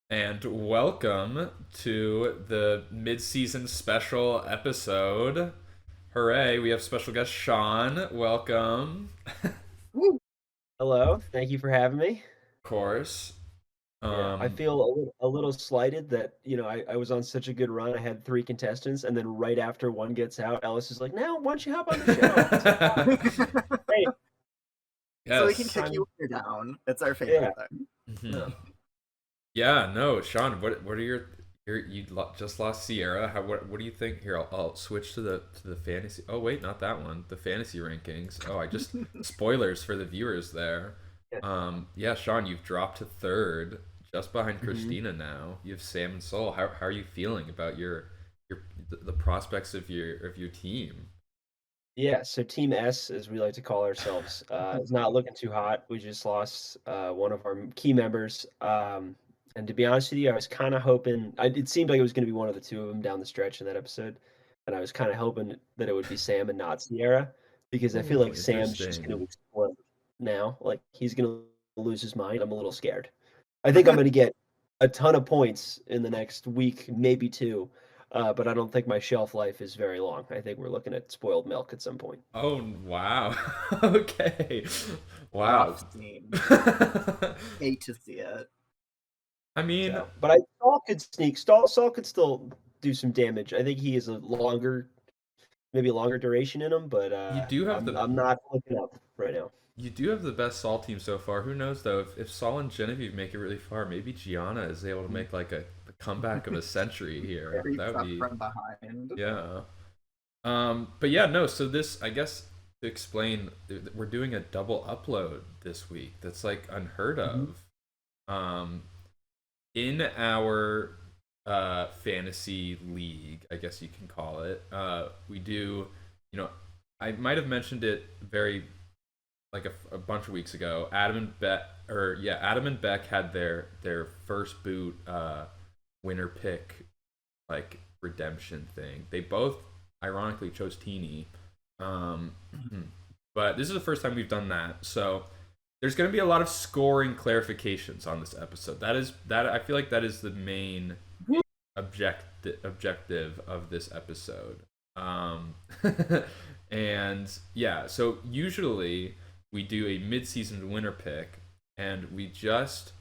And welcome to the mid-season special episode. Hooray, we have special guest Sean. Welcome. Woo. Hello, thank you for having me. Of course. Yeah, I Um, feel a little slighted that, I was on such a good run. I had three contestants, and then right after one gets out, Ellis is like, "Now, why don't you hop on the show?" It's like, "Oh, great, So we can yes. kick you I'm when you're down. It's our yeah, favorite thing. Mhm. yeah. Yeah, no, Sean, what are your just lost Sierra. What do you think here? I'll switch to the fantasy. Oh wait, not that one. The fantasy rankings. Oh, I just spoilers for the viewers there. Yeah. Yeah, Sean, you've dropped to third, just behind Mhm. Christina now. You have Sam and Soul. How are you feeling about your the prospects of your team? Yeah, so Team S, as we like to call ourselves, is not looking too hot. We just lost one of our key members. And to be honest with you, I was kind of hoping, it seemed like it was going to be one of the two of them down the stretch in that episode. And I was kind of hoping that it would be Sam and not Sierra, because I feel Oh, like Sam's just going interesting. to explode now. Like he's going to lose his mind. I'm a little scared. I think I'm going to get a ton of points in the next week, maybe two. But I don't think my shelf life is very long. I think we're looking at spoiled milk at some point. Oh, wow. Okay. Wow. Rough scene. Hate to see it. I mean, So, but I Saul could sneak. Saul could still do some damage. I think he is maybe a longer duration in him. But you do have I'm the I'm not looking up right now. you do have the best Saul team so far. Who knows though? If Saul and Genevieve make it really far, maybe Gianna is able to make like a comeback of a century here. Creeps That would up be from behind. yeah. But yeah, no. So this, I guess, to explain, we're doing a double upload this week. That's like unheard Mhm. of. Um, in our fantasy league, I guess you can call it. We do, you know, I might have mentioned it very like a bunch of weeks ago. Adam and Beck had their first boot winner pick like redemption thing. They both ironically chose Teeny. Um, but this is the first time we've done that. So there's going to be a lot of scoring clarifications on this episode. That I feel like that is the main objective of this episode. Um, and yeah, so usually we do a mid-season winner pick, and we just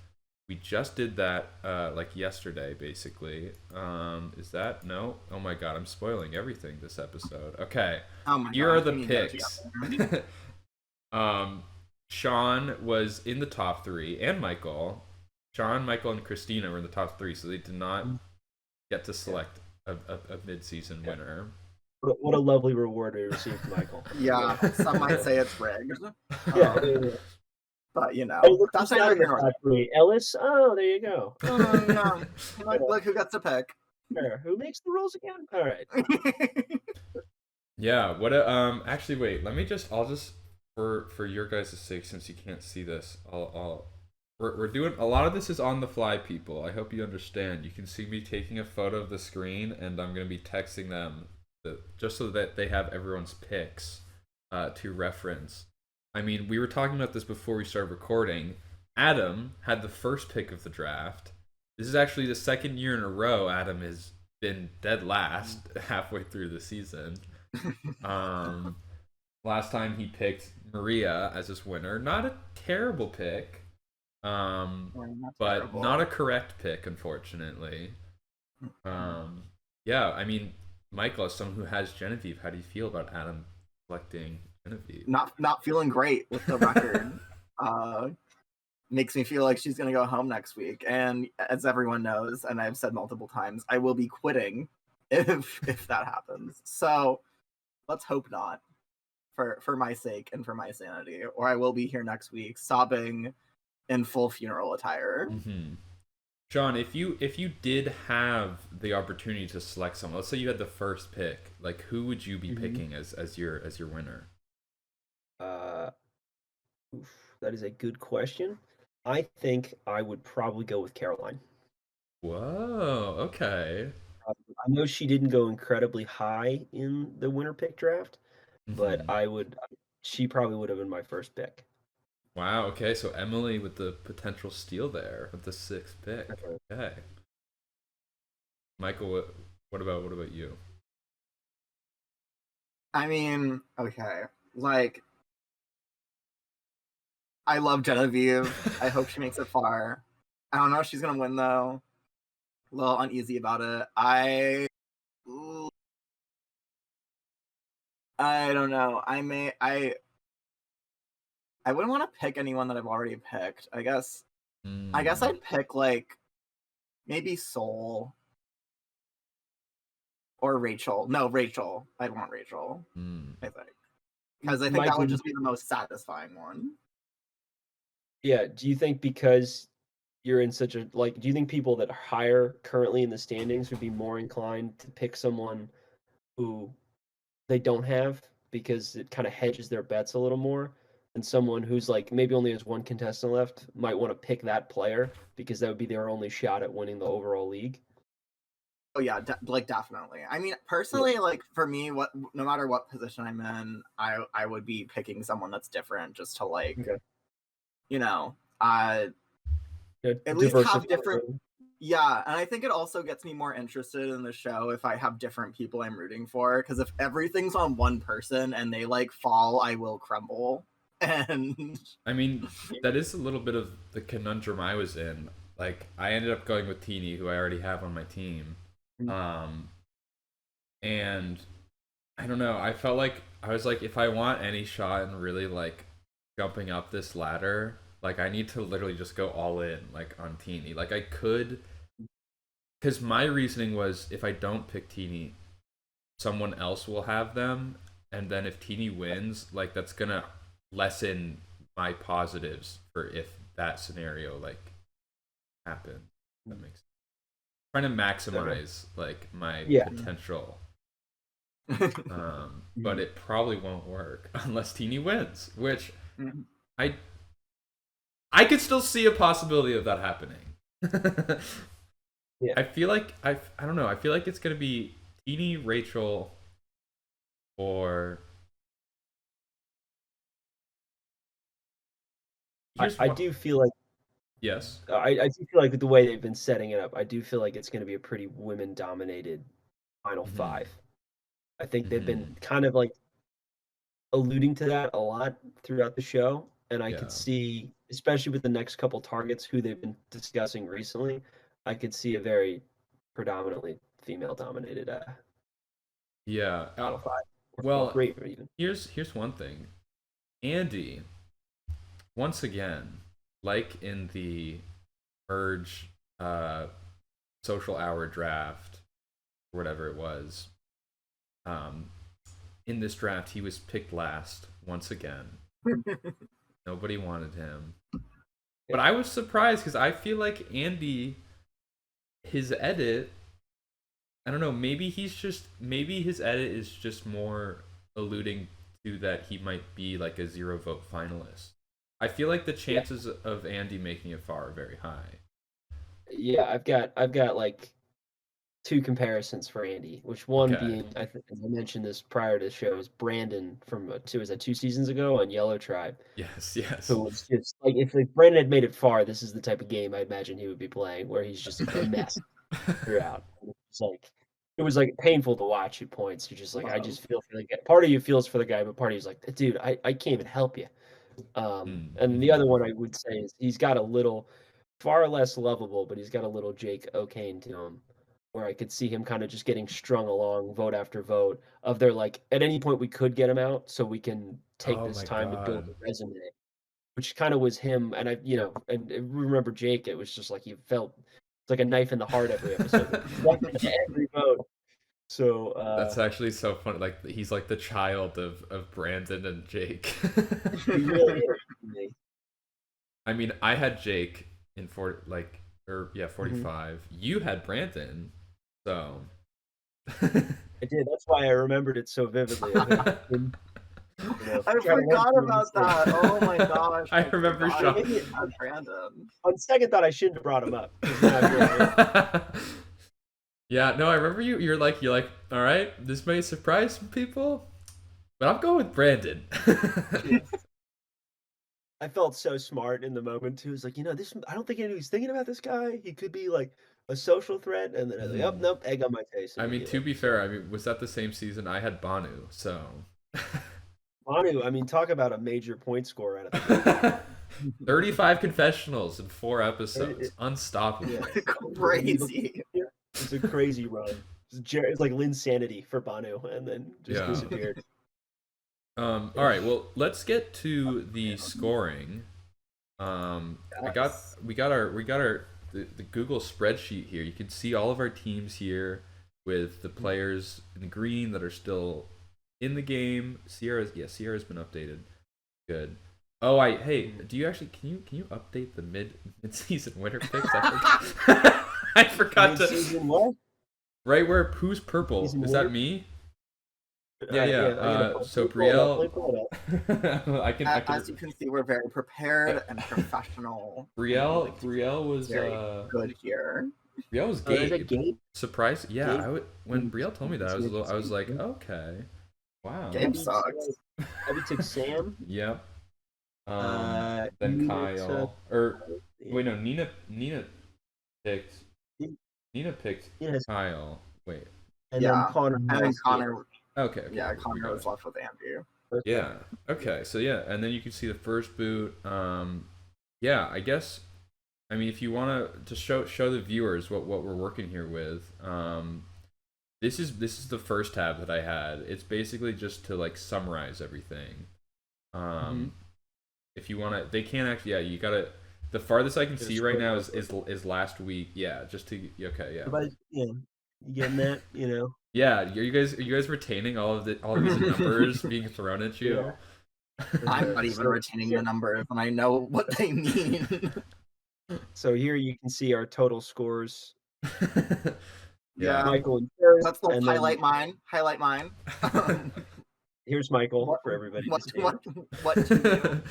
did that like yesterday, basically. Is that no? Oh my god, I'm spoiling everything this episode. Okay, Oh my here are gosh, the we need to go picks. together. um, Sean was in the top three, and Michael. Sean, Michael, and Christina were in the top three, so they did not get to Yeah, select a mid-season yeah. winner. What a lovely reward we received, Michael. Yeah, Yeah, some might say it's rigged. yeah. Um, but Hey, look who's that's not neither in the here nor top three. Ellis. Oh, there you go. there. Yeah. Yeah, Look who gets to pick. sure. Who makes the rules again? All right. Yeah. Actually, wait. I'll just for your guys' sake, since you can't see this, we're doing a lot of this is on the fly, people. I hope you understand. You can see me taking a photo of the screen, and I'm gonna be texting them just so that they have everyone's picks to reference. I mean, we were talking about this before we started recording. Adam had the first pick of the draft. This is actually the second year in a row Adam has been dead last halfway through the season. Um, Last time he picked Maria as his winner. Not a terrible pick, Not but not a terrible. correct pick, unfortunately. Um, yeah, I mean, Michael, as someone who has Genevieve, how do you feel about Adam selecting Genevieve? Not feeling great with the record. Uh, Makes me feel like she's gonna go home next week. And as everyone knows, and I've said multiple times, I will be quitting if that happens. So let's hope not, for my sake and for my sanity, or I will be here next week sobbing in full funeral attire. Mm-hmm. John, if you did have the opportunity to select someone, let's say you had the first pick, like who would you be Mhm. picking as your winner? Uh, that is a good question. I think I would probably go with Caroline. Whoa, okay. I know she didn't go incredibly high in the winter pick draft, but Mm-hmm. she probably would have been my first pick. Wow. Okay. So Emily with the potential steal there with the 6th pick. Okay. Michael, what about you? I mean, okay, like I love Genevieve. I hope she makes it far. I don't know if she's gonna win though. A little uneasy about it. I don't know. I wouldn't want to pick anyone that I've already picked. I guess I'd pick like maybe Soul or Rachel. No, Rachel. I'd want Rachel. I think because I think that Michael, would just be the most satisfying one. yeah, do you think because you're in such a like, do you think people that are higher currently in the standings would be more inclined to pick someone who they don't have because it kind of hedges their bets a little more, and someone who's like maybe only has one contestant left might want to pick that player because that would be their only shot at winning the overall league? Oh yeah, like definitely. I mean, personally, like for me, no matter what position I'm in, I would be picking someone that's different just to like, Okay. you know, Yeah, at least have diversify. different. Yeah, and I think it also gets me more interested in the show if I have different people I'm rooting for. Because if everything's on one person and they like fall, I will crumble. And I mean, that is a little bit of the conundrum I was in. Like, I ended up going with Teeny, who I already have on my team. Um, and I don't know. I felt like I was like, if I want any shot in really like jumping up this ladder, like I need to literally just go all in, like on Teeny. Like I could, because my reasoning was if I don't pick Teeny, someone else will have them, and then if Teeny wins, like that's gonna lessen my positives for if that scenario like happened. That makes sense. Trying to maximize like my potential. But it probably won't work unless Teeny wins, which I could still see a possibility of that happening. Yeah. I feel like I don't know. I feel like it's gonna be Teeny, Rachel, or I do feel like yes. I do feel like with the way they've been setting it up, I do feel like it's going to be a pretty women-dominated final five. I think they've been kind of like alluding to that a lot throughout the show, and I could see, especially with the next couple targets who they've been discussing recently, I could see a very predominantly female-dominated final five. Or Well, great even. here's one thing. Andy, once again, like in the merge social hour draft or whatever it was, in this draft he was picked last once again. Nobody wanted him. But I was surprised because I feel like Andy, his edit, I don't know, maybe his edit is just more alluding to that he might be like a 0 vote finalist. I feel like the chances of Andy making it far are very high. Yeah, I've got like two comparisons for Andy, which one being, I think I mentioned this prior to the show, is Brandon from was that 2 seasons ago on Yellow Tribe. Yes. Who was just like, if like Brandon had made it far, this is the type of game I imagine he would be playing, where he's just a mess throughout. It was like painful to watch at points. You're just like, I just feel for the guy. Part of you feels for the guy, but part of you's like, dude, I can't even help you. And the other one I would say is he's got a little far less lovable, but he's got a little Jake O'Kane to him, where I could see him kind of just getting strung along vote after vote of their like, at any point we could get him out so we can take this time to build a resume, which kind of was him. And and remember Jake, it was just like he felt it's like a knife in the heart every episode, every vote. So that's actually so funny. Like he's like the child of Brandon and Jake. He really is to me. I mean, I had Jake in 45. You had Brandon, so I did. That's why I remembered it so vividly. I forgot about that. Oh my gosh! I remember Sean. Brandon. On second thought, I shouldn't have brought him up. Yeah, no, I remember you. You're like, all right, this may surprise some people, but I'm going with Brandon. I felt so smart in the moment too. It's like, this. I don't think anybody's thinking about this guy. He could be like a social threat, and then I was like, oh nope, egg on my face I mean, to immediately. be fair, I mean, was that the same season? I had Banu, so. Manu, I mean, talk about a major point scorer out of the 35 confessionals in 4 episodes. Unstoppable. Yeah. Crazy. It's a crazy run. It's like Linsanity for Banu, and then just Yeah. disappeared. All right, well, let's get to the scoring. We got the Google spreadsheet here. You can see all of our teams here with the players in green that are still in the game. Sierra's been updated. Good. Oh, do you actually can you update the mid-season winner picks? I forgot to. Mid-season what? Right where who's purple? Season Is winner? that me? Yeah. So Brielle, I can. As you can see, we're very prepared and professional. Brielle was very good here. Brielle was Is it Gabe? Surprise! Yeah, Gabe? when Brielle told me that, I was like, okay, wow. Gabe sucks. Abby took Sam. Yep. Then Nina Kyle, wait, no, Nina picked Kyle. Wait. And then Conor. And then Conor. Okay. Yeah, Conor was left with Andrew. Yeah. Okay. So yeah, and then you can see the first boot. Yeah, I guess. I mean, if you want to show the viewers what we're working here with, this is the first tab that I had. It's basically just to like summarize everything. If you want to, they can't actually. Yeah, you gotta. The farthest I can see right now is last week. Yeah, just to okay. Yeah. You getting that? Yeah, are you guys retaining all of these numbers being thrown at you? Yeah. I'm not even retaining the numbers, and I know what they mean. So here you can see our total scores. Yeah. Michael and Let's highlight mine. Highlight mine. Here's Michael for everybody to see. What to do?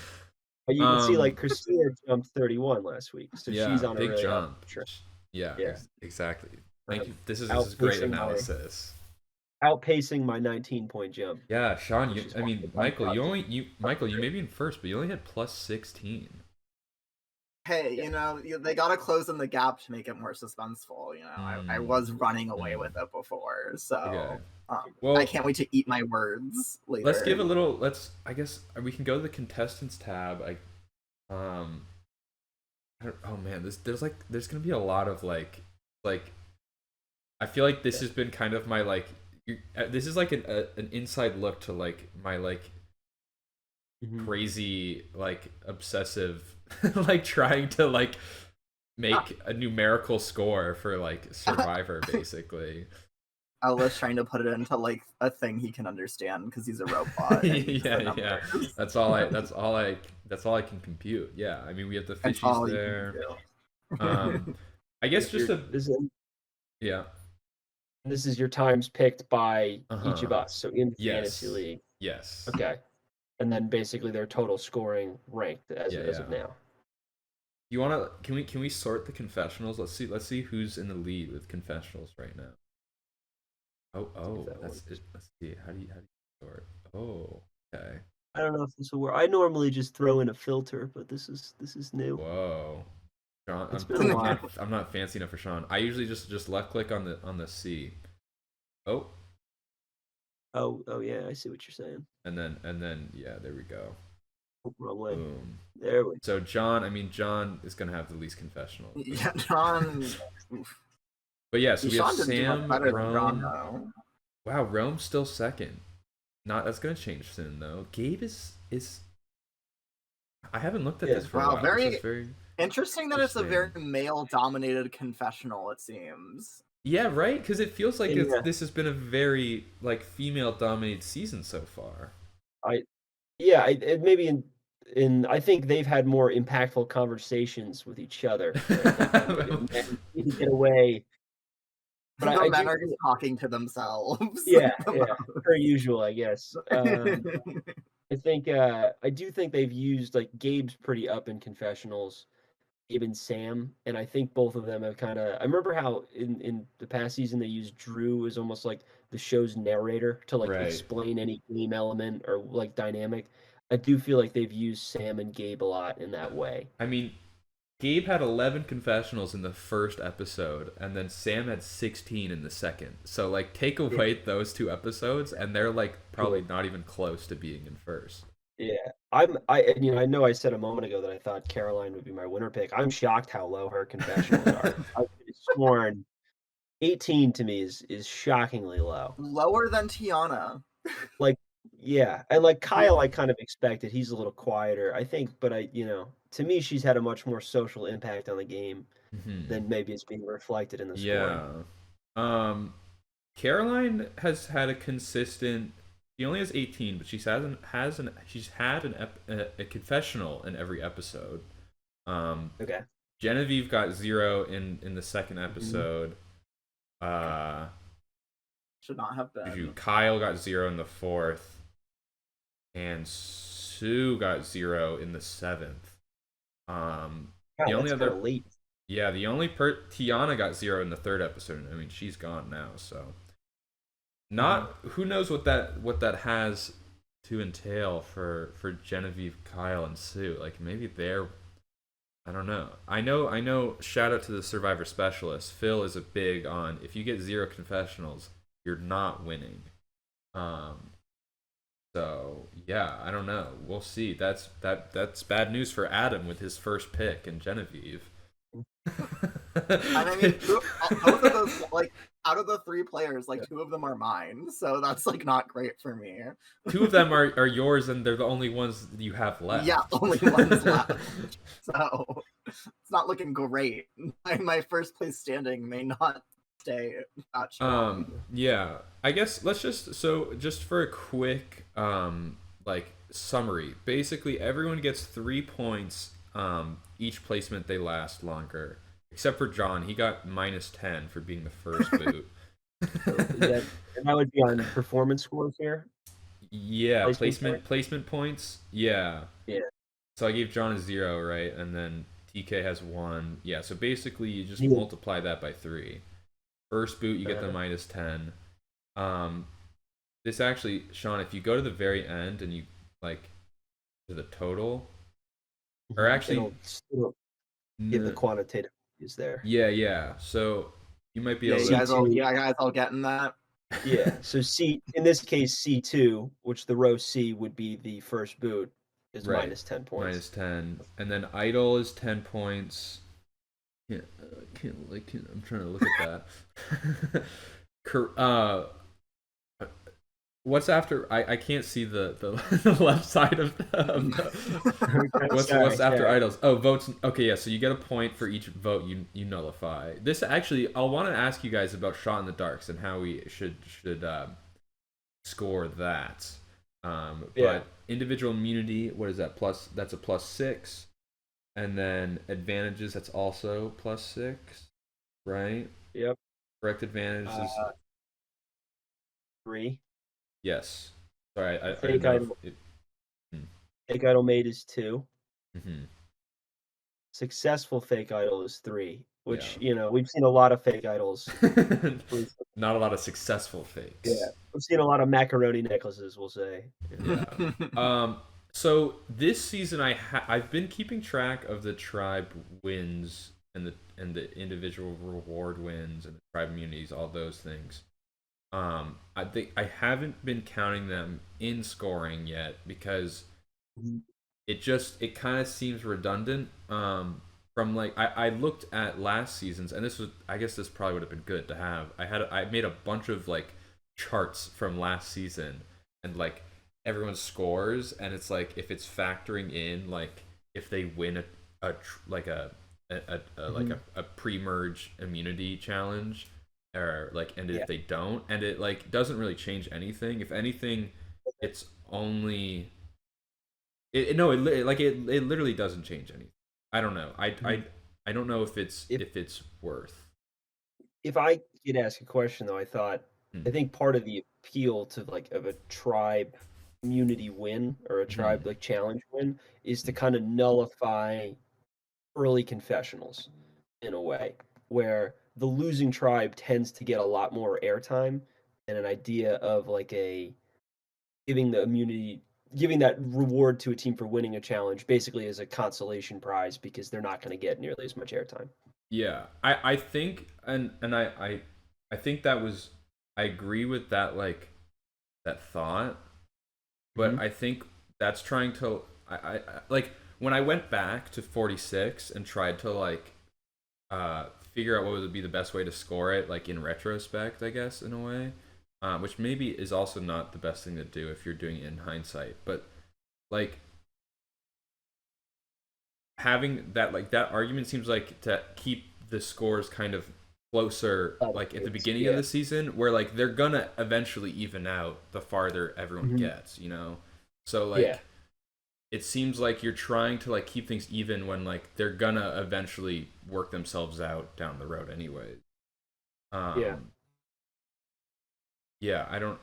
But you can see like Christina jumped 31 last week, so she's on a big really jump. uptrend. Yeah. Exactly. Thank you. This is great Outpacing analysis. Outpacing my 19-point jump. Yeah, Sean. Michael. You may be in first, but you only had plus 16. Hey, they gotta close in the gap to make it more suspenseful. I was running away with it before, so well, I can't wait to eat my words later. Let's give a little. I guess we can go to the contestants tab. Oh man, there's gonna be a lot of like. I feel like this has been kind of my this is like an inside look to like my crazy obsessive trying to make a numerical score for Survivor basically. Ellis trying to put it into a thing he can understand because he's a robot. yeah. That's all I can compute. Yeah, I mean we have the fishies there. I guess yeah. This is your times picked by each of us, so in the fantasy league. Yes. Okay. And then basically their total scoring ranked as of now. You wanna? Can we sort the confessionals? Let's see who's in the lead with confessionals right now. Let's see. How do you sort? Oh, okay. I don't know if this will work. I normally just throw in a filter, but this is new. Whoa. Sean, I'm not fancy enough for Sean. I usually just left click on the C. Oh yeah, I see what you're saying. And then yeah, there we go. Wrong way. Boom. There we go. So John is gonna have the least confessionals. Yeah, John. But yeah, so we have Sean Sam, Rome. Wow, Rome's still second. That's gonna change soon though. Gabe is. I haven't looked at this for a while. Very interesting that it's a very male-dominated confessional. It seems. Yeah, right. Because it feels like this has been a very female-dominated season so far. Maybe I think they've had more impactful conversations with each other. Right? You can get away. But the men are just talking to themselves. Yeah, per usual, I guess. I do think they've used Gabe's pretty up in confessionals, Gabe and Sam, and I think both of them have kind of. I remember how in the past season they used Drew as almost like the show's narrator to explain any game element or dynamic. I do feel like they've used Sam and Gabe a lot in that way. I mean, Gabe had 11 confessionals in the first episode, and then Sam had 16 in the second. So, like, take away those 2 episodes, and they're, like, probably not even close to being in first. Yeah, I know I said a moment ago that I thought Caroline would be my winner pick. I'm shocked how low her confessionals are. I've sworn 18 to me is shockingly low. Lower than Tiana. Like, yeah, and like Kyle, I kind of expected. He's a little quieter, I think, but to me, she's had a much more social impact on the game than maybe it's being reflected in the scoring. Yeah. Caroline has had a consistent. She only has 18, but she's had a confessional in every episode. Okay. Genevieve got 0 in the second episode. Should not have been. Kyle got 0 in the fourth, and Sue got 0 in the seventh. The only other late. Yeah, the only Tiana got 0 in the third episode. I mean, she's gone now, so who knows what that has to entail for Genevieve, Kyle, and Sue. Like, maybe they're, I don't know. I know. Shout out to the Survivor specialist. Phil is a big on, if you get 0 confessionals, you're not winning. So yeah, I don't know. We'll see. That's bad news for Adam with his first pick and Genevieve. And I mean, both of those, like, out of the 3 players, like, 2 of them are mine, so that's, like, not great for me. 2 of them are yours, and they're the only ones that you have left. Yeah, only ones left. So it's not looking great. My first place standing may not stay that strong. Yeah, I guess let's just for a quick like summary. Basically, everyone gets 3 points each placement they last longer, except for John. He got -10 for being the first boot. And that would be on performance scores here. Yeah, placement points. Yeah. So I gave John a 0, right, and then TK has 1. Yeah. So basically, you just multiply that by 3. First boot, you get the -10. This actually, Sean, if you go to the very end and you like to the total, or actually give the quantitative is there. Yeah. So you might be able to. Guys all getting that. Yeah. So in this case, C2, which the row C would be the first boot, is -10 points. -10, and then idle is 10 points. I'm trying to look at that. What's after? I can't see the left side of what's after idols? Oh, votes. Okay, yeah. So you get a point for each vote you nullify. This actually, I'll want to ask you guys about Shot in the Darks and how we should score that. But individual immunity, what is that? That's a +6. And then advantages, that's also +6, right? Yep. Correct advantages is 3. Yes. Sorry, I fake idol. Fake idol made is 2. Successful fake idol is 3, which we've seen a lot of fake idols. Not a lot of successful fakes. Yeah, we've seen a lot of macaroni necklaces, we'll say. Yeah. So this season, I've been keeping track of the tribe wins and the individual reward wins and the tribe immunities, all those things. I think I haven't been counting them in scoring yet because it kind of seems redundant. From like I looked at last season's, and I guess this probably would have been good to have. I made a bunch of like charts from last season and like everyone's scores, and it's like if it's factoring in like if they win a pre-merge immunity challenge, or like, and if they don't, and it like doesn't really change anything. If anything, it's only it literally doesn't change anything. I don't know. I don't know if it's worth. If I could ask a question though, I think part of the appeal to of a tribe immunity win or a tribe like challenge win is to kind of nullify early confessionals in a way where the losing tribe tends to get a lot more airtime, and an idea of like giving the immunity giving that reward to a team for winning a challenge basically as a consolation prize because they're not going to get nearly as much airtime. Yeah, I think I think that was I agree with that like that thought, but I think that's trying to I like when I went back to 46 and tried to like figure out what would be the best way to score it like in retrospect, I guess in a way, which maybe is also not the best thing to do if you're doing it in hindsight, but like having that like that argument seems like to keep the scores kind of closer like at the beginning of the season where like they're gonna eventually even out the farther everyone gets, you know, so like it seems like you're trying to like keep things even when like they're gonna eventually work themselves out down the road anyway. Yeah, I don't.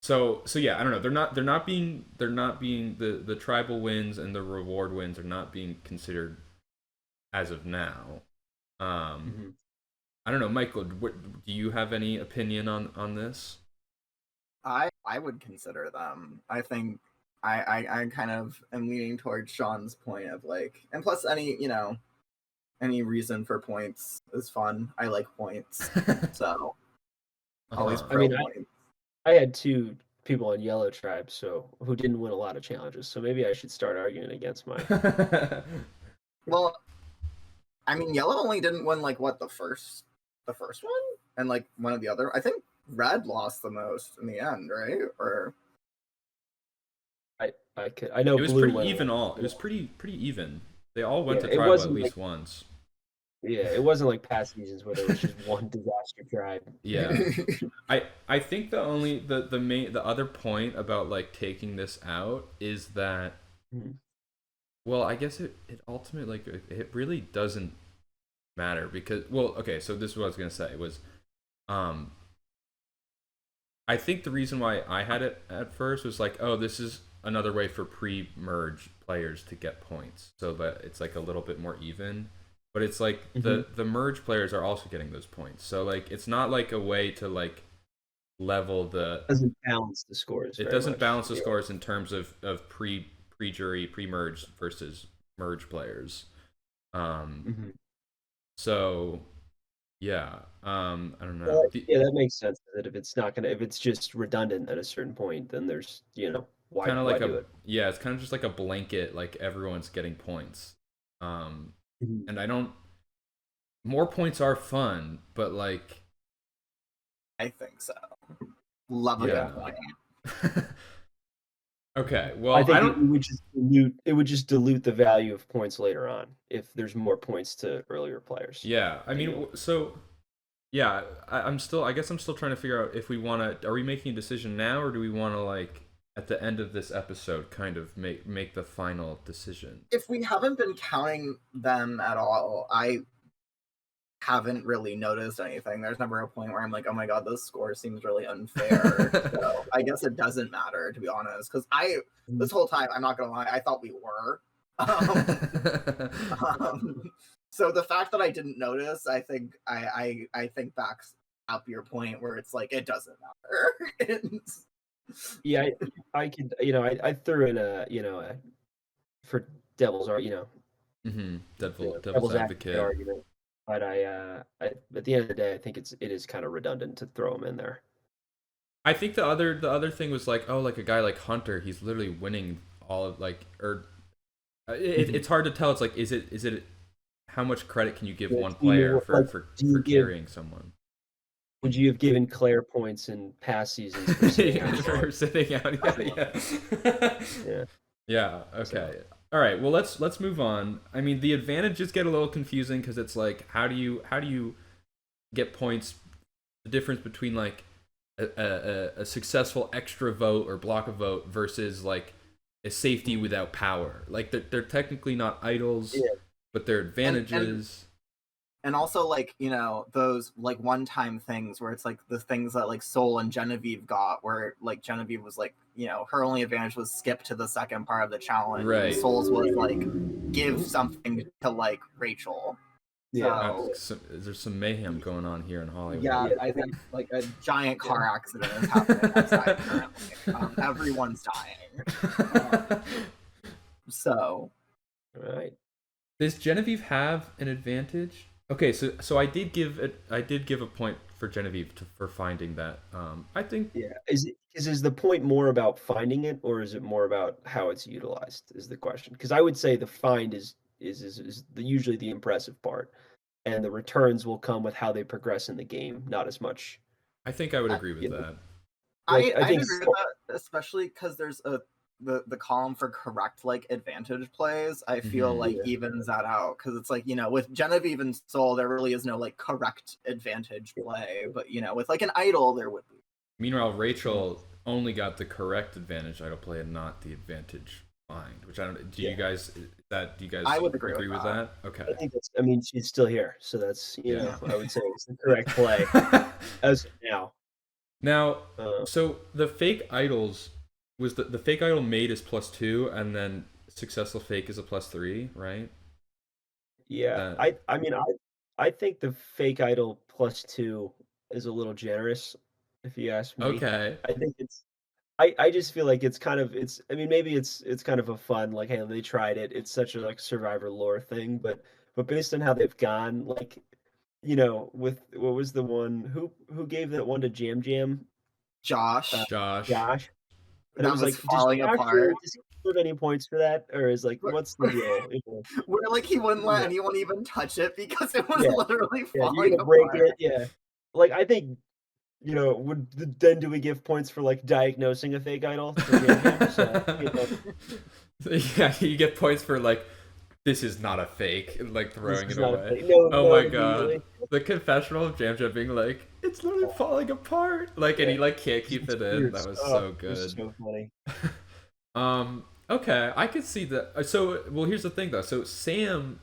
So yeah, I don't know. They're not being the tribal wins and the reward wins are not being considered as of now. I don't know, Michael. What do you have any opinion on this? I would consider them. I think I kind of am leaning towards Sean's point of like, and plus any reason for points is fun. I like points, so always pro points. I had 2 people on Yellow Tribe, so who didn't win a lot of challenges. So maybe I should start arguing against mine. Well, I mean, Yellow only didn't win like what the first one, and like one of the other. I think Red lost the most in the end, right? Or I know it was Blue pretty even. It was pretty even. They all went to tribal at least once. Yeah, it wasn't like past seasons where there was just one disaster tribe. Yeah, I think the other point about like taking this out is that, well, I guess it ultimately like it really doesn't matter because okay, so this is what I was gonna say was, I think the reason why I had it at first was like, oh, this is another way for pre-merge players to get points, so that it's like a little bit more even. But it's like the merge players are also getting those points, so like it's not like a way to like level the. It doesn't balance the scores. It doesn't balance the scores in terms of pre-jury pre-merge versus merge players. So yeah, I don't know. Yeah, that makes sense. That if it's just redundant at a certain point, then there's why kind of like do it? Yeah, it's kind of just like a blanket, like everyone's getting points. And I don't. More points are fun, but like. I think so. Love a good point. Okay, well, I think it would just dilute the value of points later on if there's more points to earlier players. Yeah, I mean, so yeah, I guess I'm still trying to figure out if we want to. Are we making a decision now, or do we want to like at the end of this episode kind of make the final decision? If we haven't been counting them at all, I haven't really noticed anything. There's never a point where I'm like, oh my god, this score seems really unfair. So I guess it doesn't matter, to be honest, because this whole time, I'm not gonna lie, I thought we were. So the fact that I didn't notice, I think I think backs up your point where it's like it doesn't matter. Yeah, I could, I threw in a for devil's devil's advocate argument, but I at the end of the day, I think it is kind of redundant to throw him in there. I think the other thing was like, oh, like a guy like Hunter, he's literally winning all of like, or it's hard to tell. It's like, is it how much credit can you give one player for carrying someone? Would you have given Claire points in past seasons for sitting out? Yeah. Okay. So. All right. Well, let's move on. I mean, the advantages get a little confusing because it's like, how do you get points? The difference between like a successful extra vote or block a vote versus like a safety without power. Like they're technically not idols, but they're advantages. And also, like, those, like, one-time things where it's, like, the things that, like, Sol and Genevieve got, where, like, Genevieve was, like, her only advantage was skip to the second part of the challenge. Right. And Sol's was, like, give something to, like, Rachel. Yeah. There's some mayhem going on here in Hollywood. Yeah, Yeah. I think like a giant car accident is happening outside currently. Everyone's dying. So All right. Does Genevieve have an advantage? Okay, so I did give a point for Genevieve for finding that. I think Yeah. Is the point more about finding it, or is it more about how it's utilized? Is the question? Because I would say the find is usually the impressive part, and the returns will come with how they progress in the game, not as much. I would agree with You know, that. like I I think agree with that, especially because there's the column for correct like advantage plays. I feel Mhm. like Yeah. evens that out because it's like with Genevieve and Soul there really is no like correct advantage play, but with like an idol there would be. Meanwhile, Rachel only got the correct advantage idle play and not the advantage find, which I don't. Do Yeah. you guys I would agree with that? Okay. I think that's. I mean, she's still here, so that's Yeah. I would say it's the correct play as of now. Now, Uh, so the fake idols was the fake idol made is +2, and then successful fake is a +3, right? Yeah, That I mean I think the fake idol +2 is a little generous, if you ask me. okay. I think I just feel like it's I mean maybe it's kind of a fun like hey they tried it. It's such a like survivor lore thing, but based on how they've gone, like with what was the one who gave that one to Jam Jam? Uh, Josh, Josh. Josh. And it that was was like, falling apart. does he deserve any points for that? Or is like, what's the deal? Where like he wouldn't let Yeah. anyone even touch it because it was Yeah. literally Yeah, you're falling gonna break apart. it. Yeah. Like I think, then do we give points for like diagnosing a fake idol to Jam Jam? So, Yeah, you get points for like this is not a fake, and like this throwing is it not a away. fake. No, Oh no, my immediately. god. The confessional of Jam Jam being like, it's literally falling apart. Like and he like can't keep it in. That was so It was good. so funny. Okay, I could see that. So well here's the thing though. So Sam,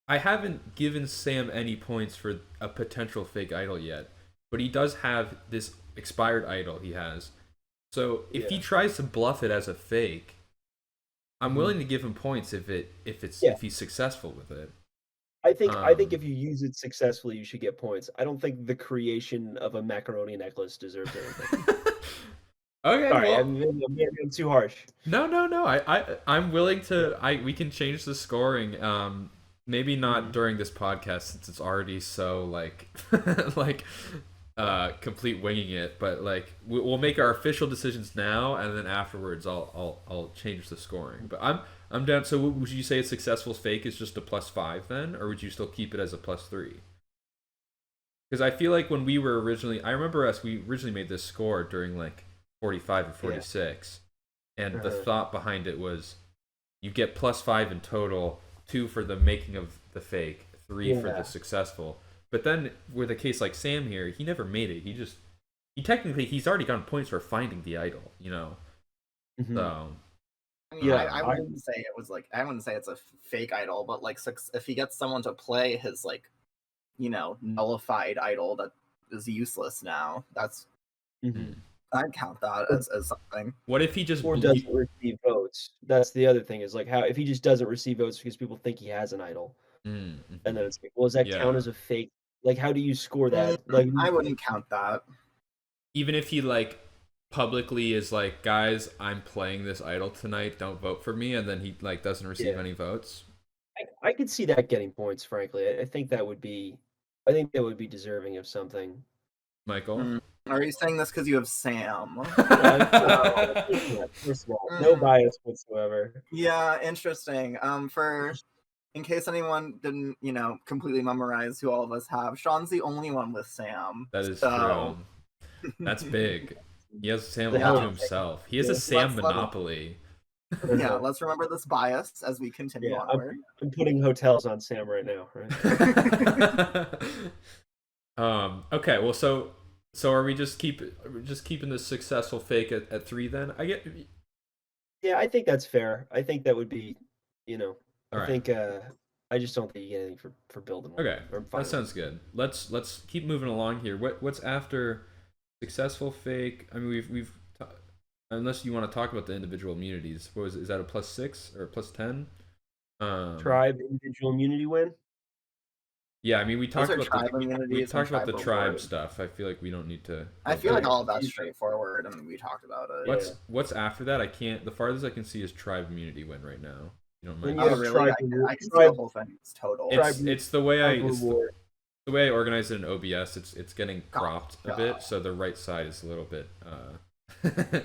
I haven't given Sam any points for a potential fake idol yet, but he does have this expired idol he has. So if he Yeah. tries to bluff it as a fake, I'm Mhm. willing to give him points if Yeah. he's successful with it. I think Um, if you use it successfully, you should get points. I don't think the creation of a macaroni necklace deserves anything. okay, Sorry, well, I'm being too harsh. no. I'm willing to. We can change the scoring. Maybe not Mhm. during this podcast since it's already so like like complete winging it. But like we'll make our official decisions now, and then afterwards I'll change the scoring. But I'm down. So would you say a successful fake is just a +5 then, or would you still keep it as a +3? Because I feel like when we were originally, I remember we originally made this score during like 45 or 46, and the Uh-huh. thought behind it was you get +5 in total, 2 for the making of the fake, 3 for Yeah. the successful. But then with a case like Sam here, he never made it. He's already gotten points for finding the idol, Mhm. So I mean, Yeah, I wouldn't say it was like I wouldn't say it's a fake idol, but like if he gets someone to play his like nullified idol that is useless now, that's Mhm. I'd count that as something. what if he just Or doesn't receive votes. That's the other thing is like how if he just doesn't receive votes because people think he has an idol, and then it's like, well, does that count Yeah. as a fake? Like, how do you score that? Like, I wouldn't count that. Even if he like publicly is like, guys, I'm playing this idol tonight, don't vote for me, and then he like doesn't receive Yeah. any votes. I could see that getting points. Frankly, I think that would be, I think that would be deserving of something. Michael. Are you saying this because you have Sam? No, first of all, no bias whatsoever. Yeah, interesting. In case anyone didn't, completely memorize who all of us have, Sean's the only one with Sam. That is so... true. That's big. He has Sam The all hell- to himself. He has a Yeah. Sam Let's- monopoly. Yeah, let's remember this bias as we continue Yeah, onward. I'm putting hotels on Sam right now. Right? Okay, well, so are we just keeping the successful fake at 3 then? I get. Yeah, I think that's fair. I think that would be, I Alright. think I just don't think you get anything for building one. Okay, I'm fine that sounds good. Let's keep moving along here. What's after successful fake? I mean, we've unless you want to talk about the individual immunities. Is that a +6 or a +10? Tribe individual immunity win. Yeah, I mean, we Those talked are about tribe we immunities talked and about the tribe tribe reward. stuff. I feel like we don't need to. I feel like Yeah. all of that's straightforward, and we talked about it. Yeah. What's after that? I can't. The farthest I can see is tribe immunity win right now. You don't Then mind? you Oh, have really? tribe I can see the whole thing. It's total. It's the way I tribe reward. the way I organize it in OBS. It's getting cropped a bit, Gotcha. so the right side is a little bit. The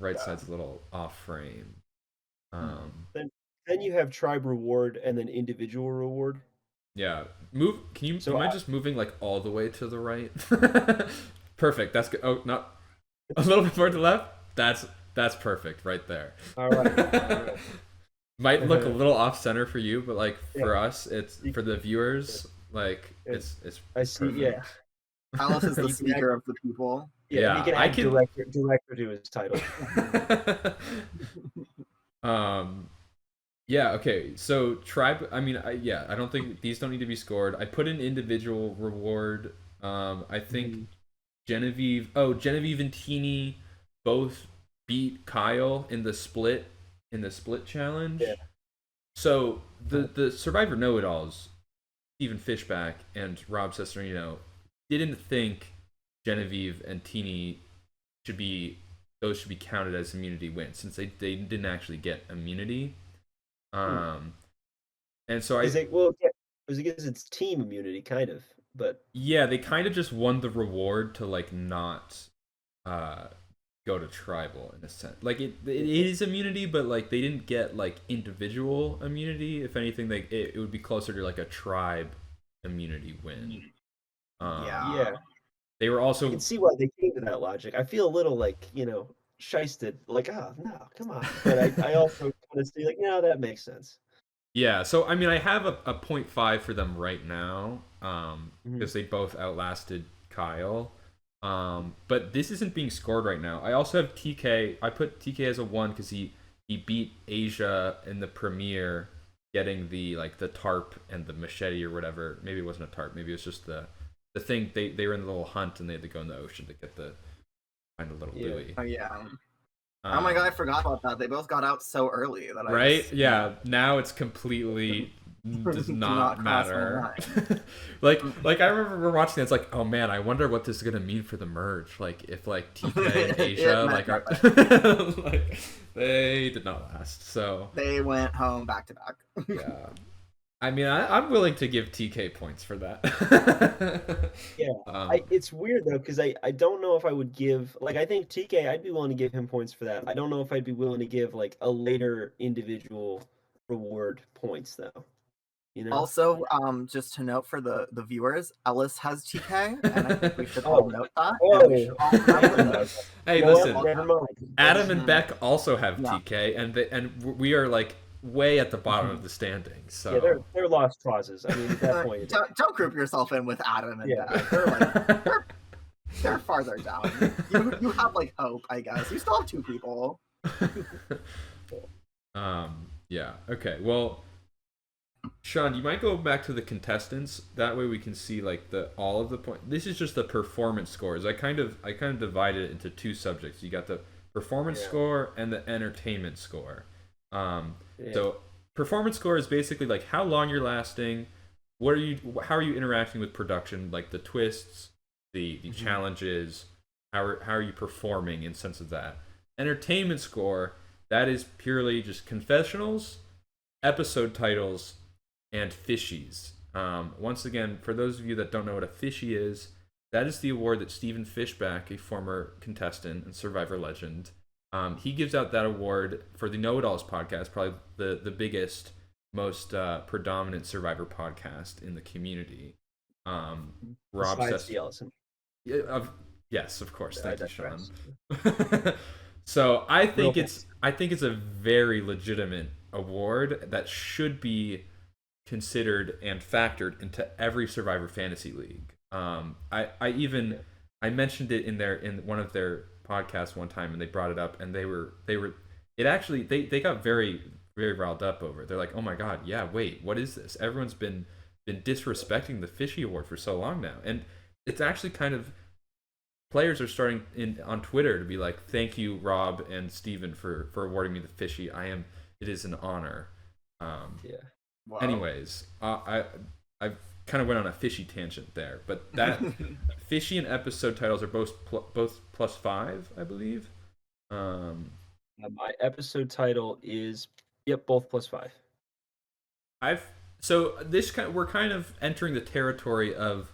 right Gotcha. side's a little off frame. Then you have tribe reward and then individual reward. Yeah. Move. Can you? So Am I just moving like all the way to the right? Perfect. That's good. Oh, not a little bit more to the left. That's perfect right there. All right. Might look a little off center for you, but like for us, it's for the viewers. Like it's. I see. perfect. Yeah. Alice is the You can speaker of the people. Yeah, he can I add can- director to his title. Yeah, okay. So tribe, I mean, I don't think these don't need to be scored. I put an individual reward. I think Genevieve and Teeny both beat Kyle in the split challenge. Yeah. So the Survivor Know-It-Alls, Stephen Fishback and Rob Cesarino, didn't think Genevieve and Teeny should be counted as immunity wins since they didn't actually get immunity. And so Because it's team immunity, kind of, but they kind of just won the reward to like not go to tribal in a sense. Like it is immunity, but like they didn't get like individual immunity. If anything, it would be closer to like a tribe immunity win. Yeah. They were also I can see why they came to that logic. I feel a little like, shysted, like, oh no, come on. But I also kind of see like, that makes sense. Yeah, so I mean, I have a 0.5 for them right now, because they both outlasted Kyle. But this isn't being scored right now. I also have TK. I put TK as a 1 because he beat Asia in the premiere, getting the tarp and the machete or whatever. Maybe it wasn't a tarp. Maybe it was just the thing. They were in the little hunt and they had to go in the ocean to get the find a little buoy. Oh yeah. Oh my god, I forgot about that. They both got out so early that right? Yeah. Now it's completely does not matter. like I remember we're watching it, it's like, oh man, I wonder what this is gonna mean for the merge. Like if TK and Asia like they did not last. So they went home back to back. Yeah. I mean, I'm willing to give TK points for that. Yeah, it's weird though because I don't know if I would give I think TK I'd be willing to give him points for that. I don't know if I'd be willing to give a later individual reward points though. Also, just to note for the viewers, Ellis has TK, and I think we should all note that. Hey, listen, Adam and Beck also have TK, and we are way at the bottom of the standings. So yeah, they're lost causes. I mean, at that point, don't group yourself in with Adam and Beck. They're farther down. You have hope, I guess. You still have 2 people. Yeah. Okay. Well, Sean, you might go back to the contestants. That way we can see all of the points. This is just the performance scores. I kind of divided it into 2 subjects. You got the performance score and the entertainment score. So performance score is basically how long you're lasting, how are you interacting with production, the twists, the challenges, how are you performing in sense of that. Entertainment score, that is purely just confessionals, episode titles, and fishies. Once again, for those of you that don't know what a fishy is, that is the award that Stephen Fishback, a former contestant and Survivor legend, he gives out that award for the Know-It-Alls podcast, probably the biggest, most predominant Survivor podcast in the community. Rob says, yes, of course. Thank you, Sean. So I think it's a very legitimate award that should be considered and factored into every Survivor Fantasy League. I mentioned it in one of their podcasts one time, and they brought it up, and they got very, very riled up over it. They're like, oh my god, yeah, wait, what is this? Everyone's been disrespecting the Fishy Award for so long now, and it's actually kind of, players are starting on Twitter to be like, thank you, Rob and Steven, for awarding me the Fishy. It is an honor. Wow. Anyways, kind of went on a fishy tangent there, but that fishy and episode titles are both +5, I believe. My episode title is both +5. We're kind of entering the territory of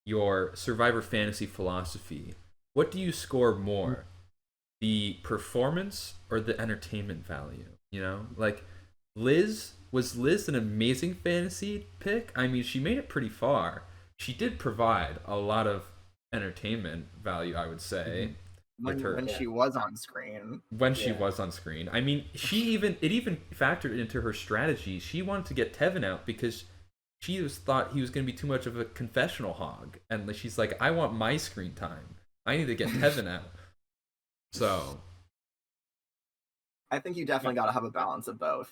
your Survivor fantasy philosophy. What do you score more, the performance or the entertainment value? You know, like was Liz an amazing fantasy pick? I mean, she made it pretty far. She did provide a lot of entertainment value, I would say. When she was on screen. She was on screen. I mean, it even factored into her strategy. She wanted to get Tevin out because she thought he was going to be too much of a confessional hog, and she's like, I want my screen time. I need to get Tevin out. So I think you definitely got to have a balance of both.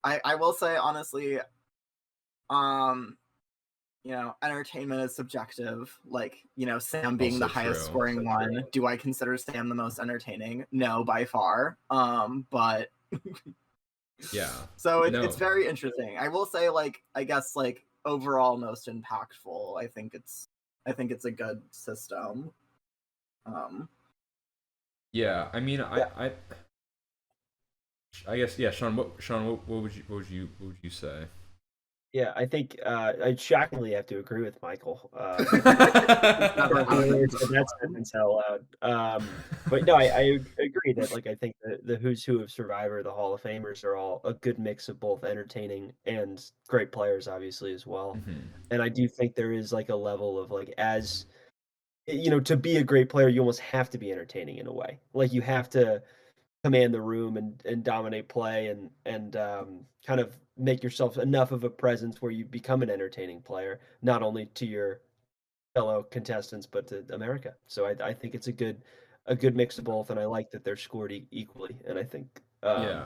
I will say honestly, entertainment is subjective. Like, Sam being Also the highest true. scoring one. Do I consider Sam the most entertaining? No, by far. But yeah. So it's very interesting. I will say, I guess, overall most impactful. I think it's a good system. Yeah, I mean, I guess, yeah, Sean. What would you say? Yeah, I think I shockingly have to agree with Michael. That sentence out loud. But no, I agree that I think the who's who of Survivor, the Hall of Famers, are all a good mix of both entertaining and great players, obviously, as well. And I do think there is a level of as to be a great player, you almost have to be entertaining in a way. You have to command the room and dominate play and kind of make yourself enough of a presence where you become an entertaining player, not only to your fellow contestants but to America. So I think it's a good mix of both, and I like that they're scored equally. And I think yeah.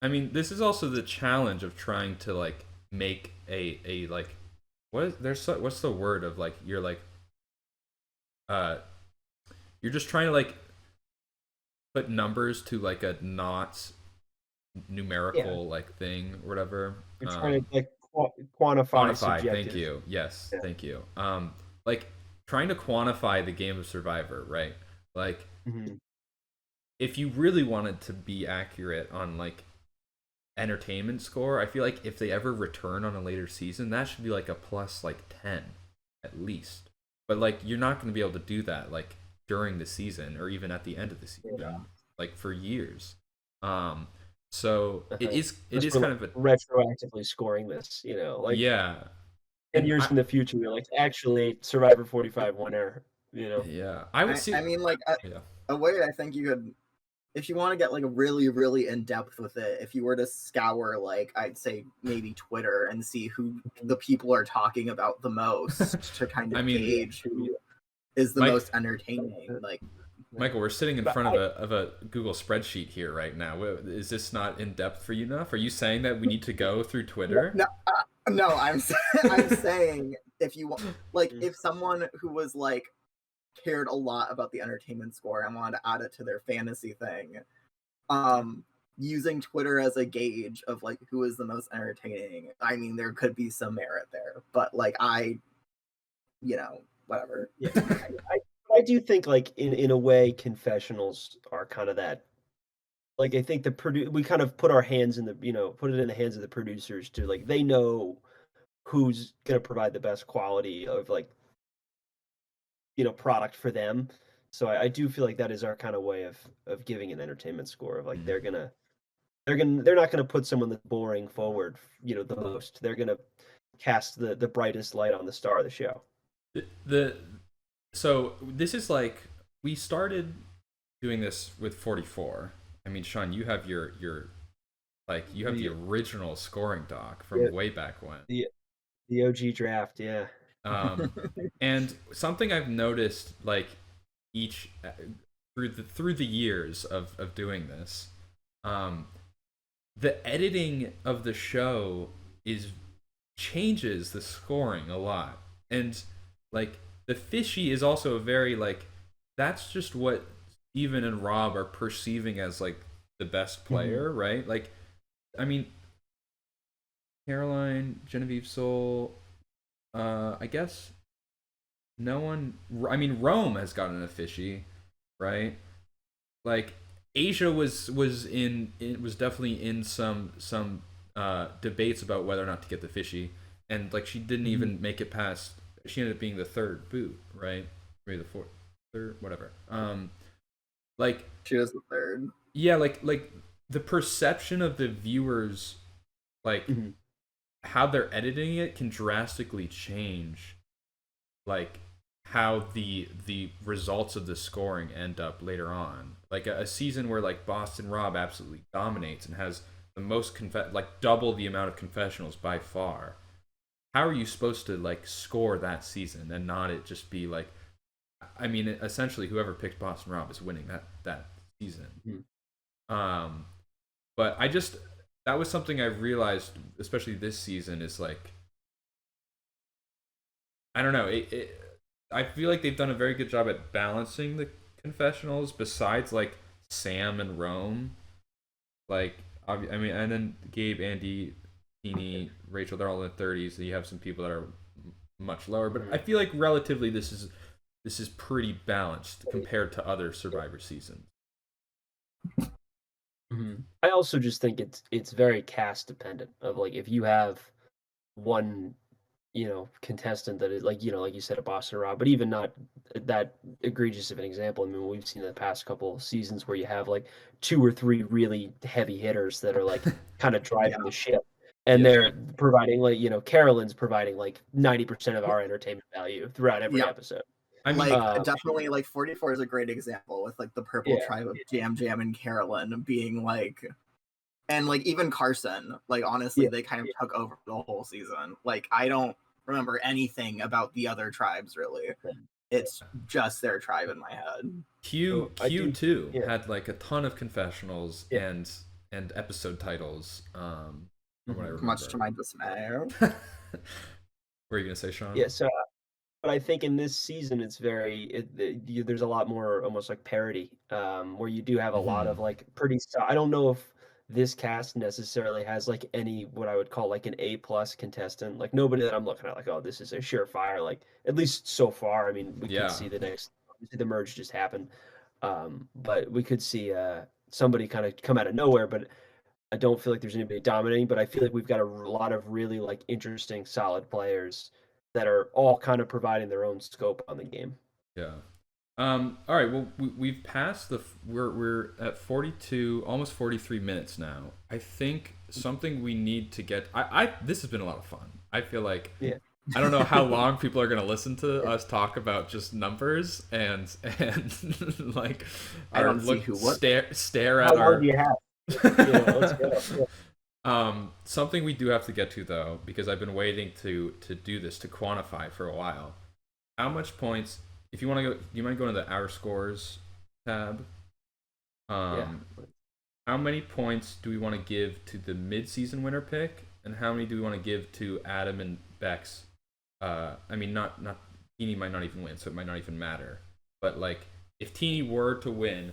I mean, this is also the challenge of trying to make a what's the word of you're you're just trying to put numbers to a not numerical thing or whatever. You're trying to quantify. Thank you. Yes, thank you. Trying to quantify the game of Survivor, right? If you really wanted to be accurate on entertainment score, I feel if they ever return on a later season, that should be a +10 at least. But you're not going to be able to do that during the season or even at the end of the season, for years. So it is kind of retroactively scoring this, 10 years in the future, you're actually Survivor 45 winner, Yeah, I would see. I mean, a way I think you could, if you want to get really, really in depth with it, if you were to scour I'd say maybe Twitter and see who the people are talking about the most to kind of gauge who is the most entertaining. Michael, we're sitting in front of a Google spreadsheet here right now. Is this not in depth for you enough? Are you saying that we need to go through Twitter? No, I'm saying if you want, if someone who was cared a lot about the entertainment score and wanted to add it to their fantasy thing, using Twitter as a gauge of who is the most entertaining. I mean, there could be some merit there, but whatever. Yeah, I do think in a way Confessionals are kind of that. I think we kind of put our hands in the put it in the hands of the producers to they know who's going to provide the best quality of product for them. So I do feel that is our kind of way of giving an entertainment score of they're not gonna put someone that's boring forward the most. They're gonna cast the brightest light on the star of the show. So this is we started doing this with 44. I mean, Sean, you have your the original scoring doc from way back when. The OG draft, yeah. And something I've noticed through the years of doing this, the editing of the show changes the scoring a lot. And the fishy is also a very that's just what Steven and Rob are perceiving as the best player, right? I mean, Caroline, Genevieve Soul. I guess no one. I mean, Rome has gotten a fishy, right? Like Asia was definitely in some debates about whether or not to get the fishy, and like she didn't even make it past. She ended up being the third boot, right? Maybe the fourth, third, whatever. Like She was the third. yeah, like the perception of the viewers, like how they're editing it, can drastically change, like how the results of the scoring end up later on. Like a season where like Boston Rob absolutely dominates and has the most like double the amount of confessionals by far. How are you supposed to like score that season and not it just be like, I mean, essentially whoever picked Boston Rob is winning that season. But that was something I realized, especially this season, is like, I don't know, I feel like they've done a very good job at balancing the confessionals. Besides like Sam and Rome, like I mean, and then Gabe, Andy, Teeny, Rachel, they're all in the 30s. So you have some people that are much lower, but I feel like relatively this is pretty balanced compared to other Survivor seasons. I also just think it's very cast dependent. Of like if you have one, contestant that is like like you said, a Boston Rob, but even not that egregious of an example. I mean, we've seen in the past couple seasons where you have like 2 or 3 really heavy hitters that are like kind of driving the ship, and they're providing like Carolyn's providing like 90% of our entertainment value throughout every episode. I mean, like definitely like 44 is a great example with like the purple tribe of Jam and Carolyn being like, and like even Carson, like honestly they kind of took over the whole season. Like I don't remember anything about the other tribes really. It's just their tribe in my head. Q2 had like a ton of confessionals and episode titles. From what I remember. Much to my dismay. What were you gonna say, Sean? Yeah, so but I think in this season it's there's a lot more almost like parody, where you do have a lot of like pretty. I don't know if this cast necessarily has like any what I would call like an A+ contestant. Like nobody that I'm looking at like, oh, this is a surefire. Like at least so far. I mean, we could see the merge just happened, but we could see somebody kind of come out of nowhere. But I don't feel like there's anybody dominating. But I feel like we've got a lot of really like interesting, solid players that are all kind of providing their own scope on the game. Yeah. All right. Well, we've passed we're at 42, almost 43 minutes now. I think something we need to get. This has been a lot of fun. I feel like. Yeah. I don't know how long people are going to listen to us talk about just numbers and like. I don't see stare at how our. Long do you have? Let's go. Something we do have to get to though, because I've been waiting to do this, to quantify for a while. How much points? If you want to go, do you mind going to the Our Scores tab? How many points do we want to give to the mid-season winner pick, and how many do we want to give to Adam and Bex? I mean, not Teeny might not even win, so it might not even matter. But like, if Teeny were to win,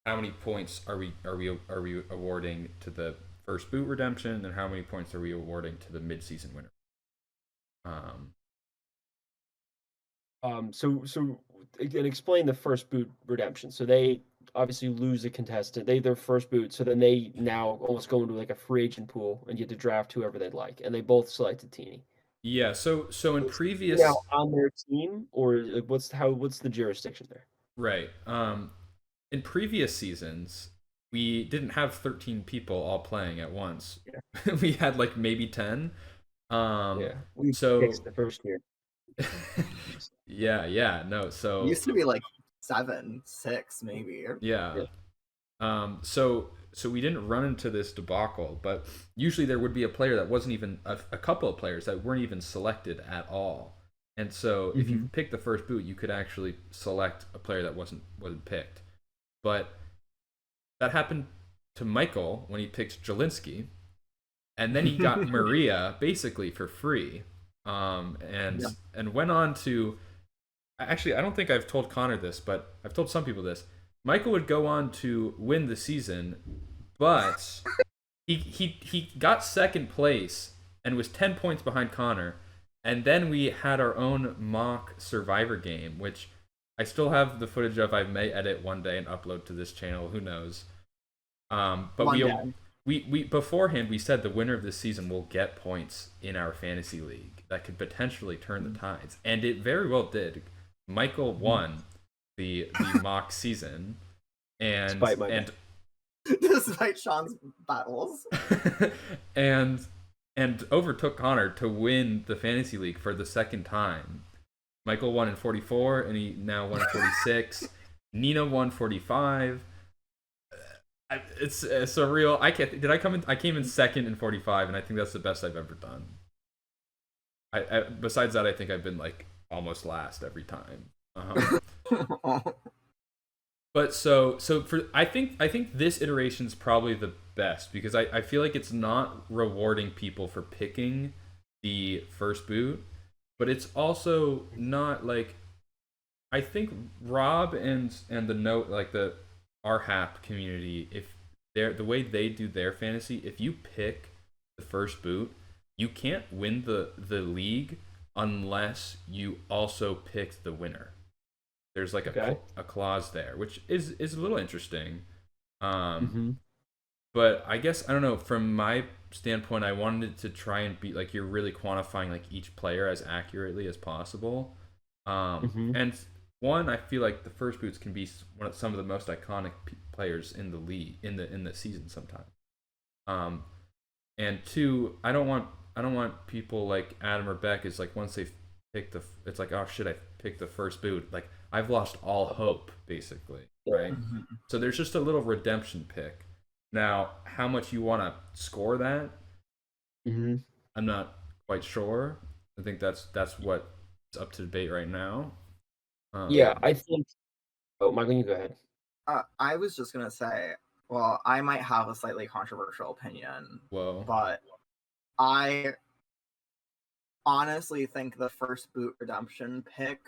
how many points are we awarding to the first boot redemption, and how many points are we awarding to the mid-season winner? So again, explain the first boot redemption. So they obviously lose a contestant. Their first boot, so then they now almost go into like a free agent pool and get to draft whoever they'd like, and they both selected Teeny. Yeah. So in previous now on their team, or like, what's the jurisdiction there? Right. In previous seasons, we didn't have 13 people all playing at once. Yeah. We had like maybe 10. We fixed the first year. No. So it used to be like 7, 6 maybe. Yeah. So we didn't run into this debacle, but usually there would be a player that wasn't even a couple of players that weren't even selected at all. And so if you picked the first boot, you could actually select a player that wasn't picked. But that happened to Michael when he picked Jelinski, and then he got Maria basically for free, and went on to. Actually, I don't think I've told Conor this, but I've told some people this. Michael would go on to win the season, but he got second place and was 10 points behind Connor. And then we had our own mock Survivor game, which I still have the footage of. I may edit one day and upload to this channel. Who knows? But we beforehand we said the winner of this season will get points in our fantasy league that could potentially turn the tides, and it very well did. Michael won the mock season, and despite Sean's battles, and overtook Connor to win the fantasy league for the second time. Michael won in 44, and he now won in 46. Nina won 45. It's surreal. I can't. Did I come in? I came in second in 45, and I think that's the best I've ever done. Besides that, I think I've been like almost last every time. But so for I think this iteration is probably the best because I feel like it's not rewarding people for picking the first boot, but it's also not like I think Rob and the note like the our HAP community, if they're the way they do their fantasy, if you pick the first boot, you can't win the league unless you also pick the winner. There's like a clause there, which is a little interesting. But I guess I don't know. From my standpoint, I wanted to try and be like you're really quantifying like each player as accurately as possible. And one, I feel like the first boots can be some of the most iconic players in the league in the season sometimes. And two, I don't want people like Adam or Beck is like once they pick it's like oh shit I picked the first boot, like I've lost all hope basically, right? So there's just a little redemption pick. Now, how much you want to score that? I'm not quite sure. I think that's what's up to debate right now. Yeah, I think. Oh, Michael, you go ahead. I was just gonna say, well, I might have a slightly controversial opinion. Whoa. But I honestly think the first boot redemption pick,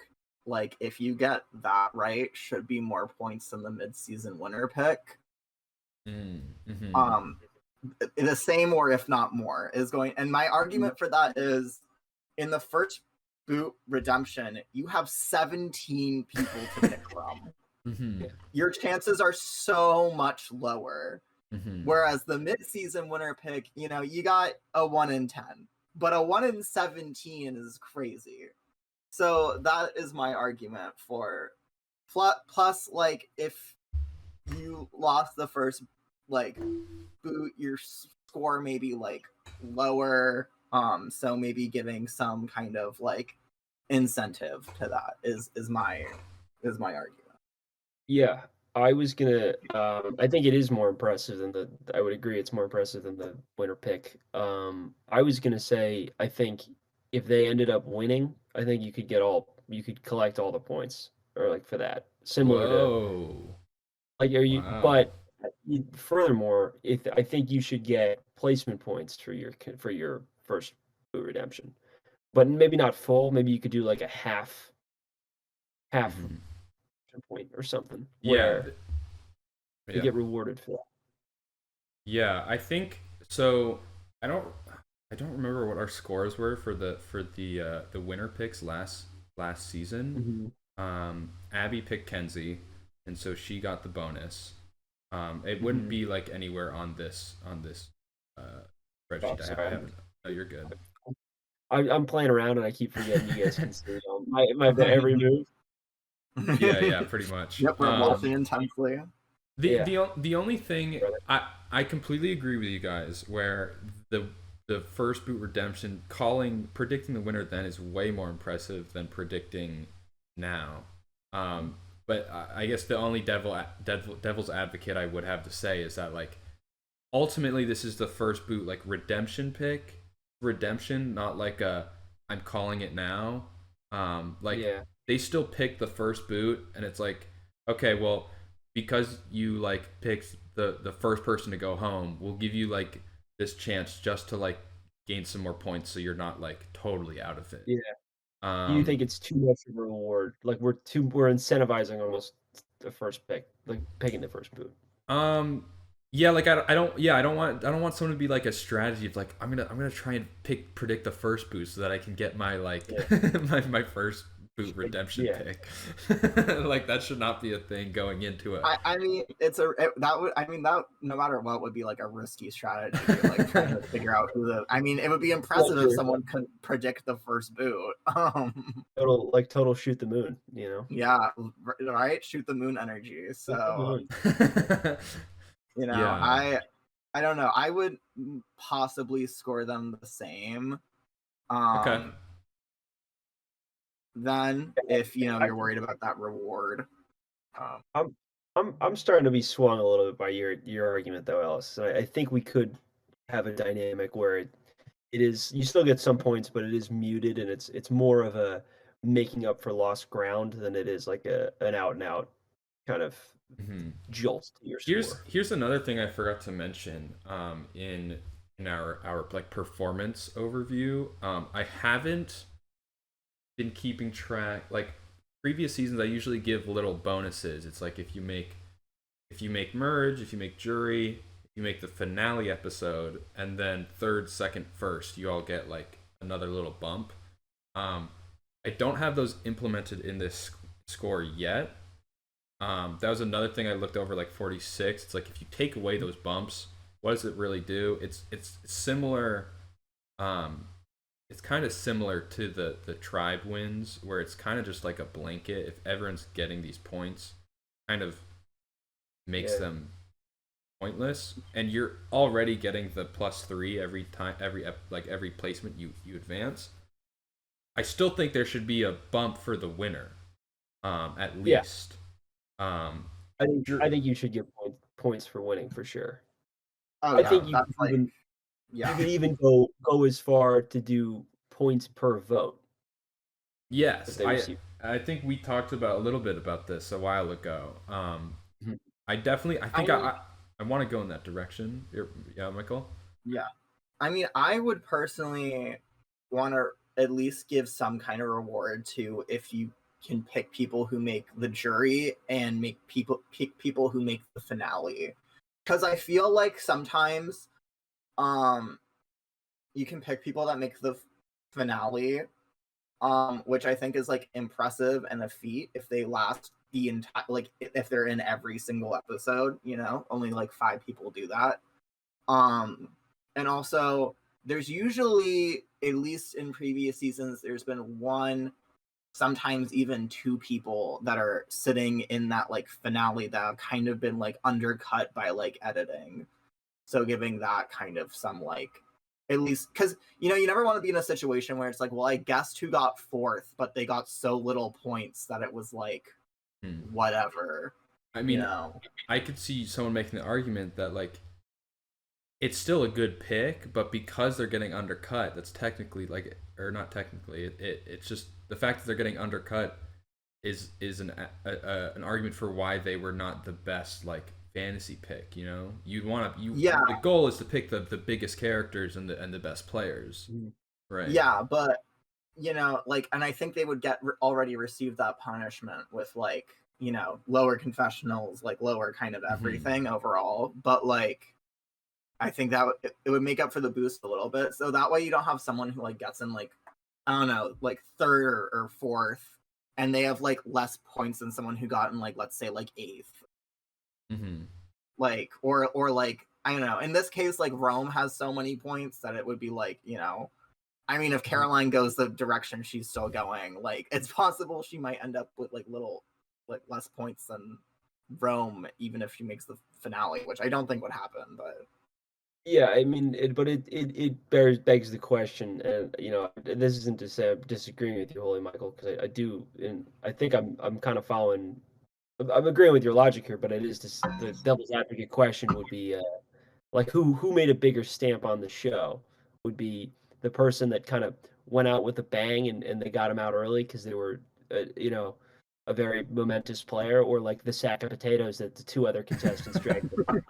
like if you get that right, should be more points than the mid-season winner pick. The same or if not more is going, and my argument for that is in the first boot redemption, you have 17 people to pick from. Your chances are so much lower. Whereas the mid-season winner pick, you know, you got a 1 in 10, but a 1 in 17 is crazy. So that is my argument for plus like if you lost the first like boot, your score may be like lower, so maybe giving some kind of like incentive to that is my argument. Yeah, I was gonna. I think it is more impressive than the. I would agree, it's more impressive than the winner pick. I was gonna say, I think if they ended up winning, I think you could collect all the points, or like for that, similar to like but furthermore, I think you should get placement points for your first boot redemption, but maybe not full. Maybe you could do like a half point or something where you get rewarded for that. Yeah, I think so. I don't remember what our scores were for the winner picks last season. Abby picked Kenzie, and so she got the bonus. It wouldn't be like anywhere on this spreadsheet. I haven't. No, you're good. I'm playing around and I keep forgetting you guys can see my every move. Yeah, pretty much. Yep, we're watching intensely. The only thing I completely agree with you guys where the first boot redemption predicting the winner then is way more impressive than predicting now. But I guess the only devil's advocate I would have to say is that like ultimately this is the first boot like redemption pick, not like I'm calling it now. They still pick the first boot, and it's like, okay, well, because you like picked the first person to go home, we'll give you like this chance just to like gain some more points, so you're not like totally out of it. Do you think it's too much of a reward? Like we're incentivizing almost the first pick, like picking the first boot. Yeah, like I don't want someone to be like a strategy of like I'm gonna try and predict the first boot so that I can get my like Yeah. my first boot redemption Yeah. pick. Like that should not be a thing going into it. I mean, that would, I mean, that no matter what would be like a risky strategy, like trying to figure out who the. I mean, it would be impressive if someone could predict the first boot. Total shoot the moon, you know. Yeah, right. Shoot the moon energy. Shoot the So moon. Yeah. I don't know. I would possibly score them the same. Okay. Then, if you're worried about that reward. I'm starting to be swung a little bit by your argument though, Ellis. I think we could have a dynamic where it is you still get some points, but it is muted and it's more of a making up for lost ground than it is like an out and out kind of jolt to your score. Here's another thing I forgot to mention in our like performance overview. I haven't been keeping track. Like previous seasons, I usually give little bonuses. It's like if you make merge, if you make jury, if you make the finale episode, and then third, second, first, you all get like another little bump. I don't have those implemented in this score yet. That was another thing I looked over, like 46. It's like if you take away those bumps, what does it really do? It's similar. It's kind of similar to the tribe wins, where it's kind of just like a blanket. If everyone's getting these points, kind of makes them pointless, and you're already getting the +3 every time, every placement you advance. I still think there should be a bump for the winner, at least. I think you should get points for winning for sure. Oh, I think you could even go as far to do points per vote. Yes, I think we talked about a little bit about this a while ago. I want to go in that direction. Yeah, Michael? Yeah. I mean, I would personally want to at least give some kind of reward to if you can pick people who make the jury and pick people who make the finale. Because I feel like sometimes you can pick people that make the finale, which I think is like impressive and a feat if they last the entire, like if they're in every single episode, only like 5 people do that. And also there's usually, at least in previous seasons, there's been 1, sometimes even 2 people that are sitting in that like finale that have kind of been like undercut by like editing. So giving that kind of some like, at least, because you never want to be in a situation where it's like, well, I guessed who got 4th, but they got so little points that it was like whatever. I mean, I could see someone making the argument that like it's still a good pick, but because they're getting undercut, that's technically like, or not technically, it's just the fact that they're getting undercut is an argument for why they were not the best like fantasy pick. The goal is to pick the biggest characters and the best players, right? Yeah, but like, and I think they would already receive that punishment with like lower confessionals, like lower kind of everything overall, but like I think that it would make up for the boost a little bit, so that way you don't have someone who like gets in like, I don't know, like 3rd or 4th, and they have like less points than someone who got in like, let's say like 8th. Like, or like, I don't know, in this case like Rome has so many points that it would be like, I mean, if Caroline goes the direction she's still going, like it's possible she might end up with like less points than Rome, even if she makes the finale, which I don't think would happen. But yeah, I mean, it begs the question, and this isn't to say I'm disagreeing with you, Holy Michael, because I do, and I think I'm kind of following. I'm agreeing with your logic here, but it is the devil's advocate question would be like who made a bigger stamp on the show? Would be the person that kind of went out with a bang and they got him out early because they were a very momentous player, or like the sack of potatoes that the 2 other contestants dragged them.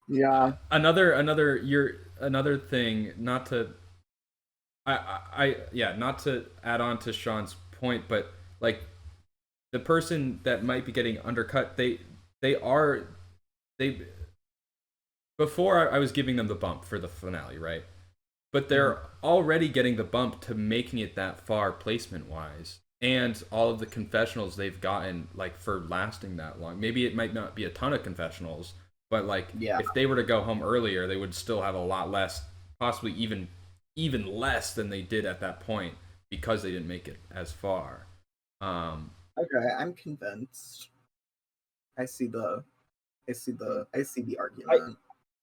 Yeah. Another thing, not to not to add on to Sean's point, but like the person that might be getting undercut, they are they before I was giving them the bump for the finale, right? But they're already getting the bump to making it that far placement wise. And all of the confessionals they've gotten like for lasting that long. Maybe it might not be a ton of confessionals, but like Yeah. if they were to go home earlier, they would still have a lot less, possibly even less than they did at that point because they didn't make it as far. Okay, I'm convinced. I see the argument.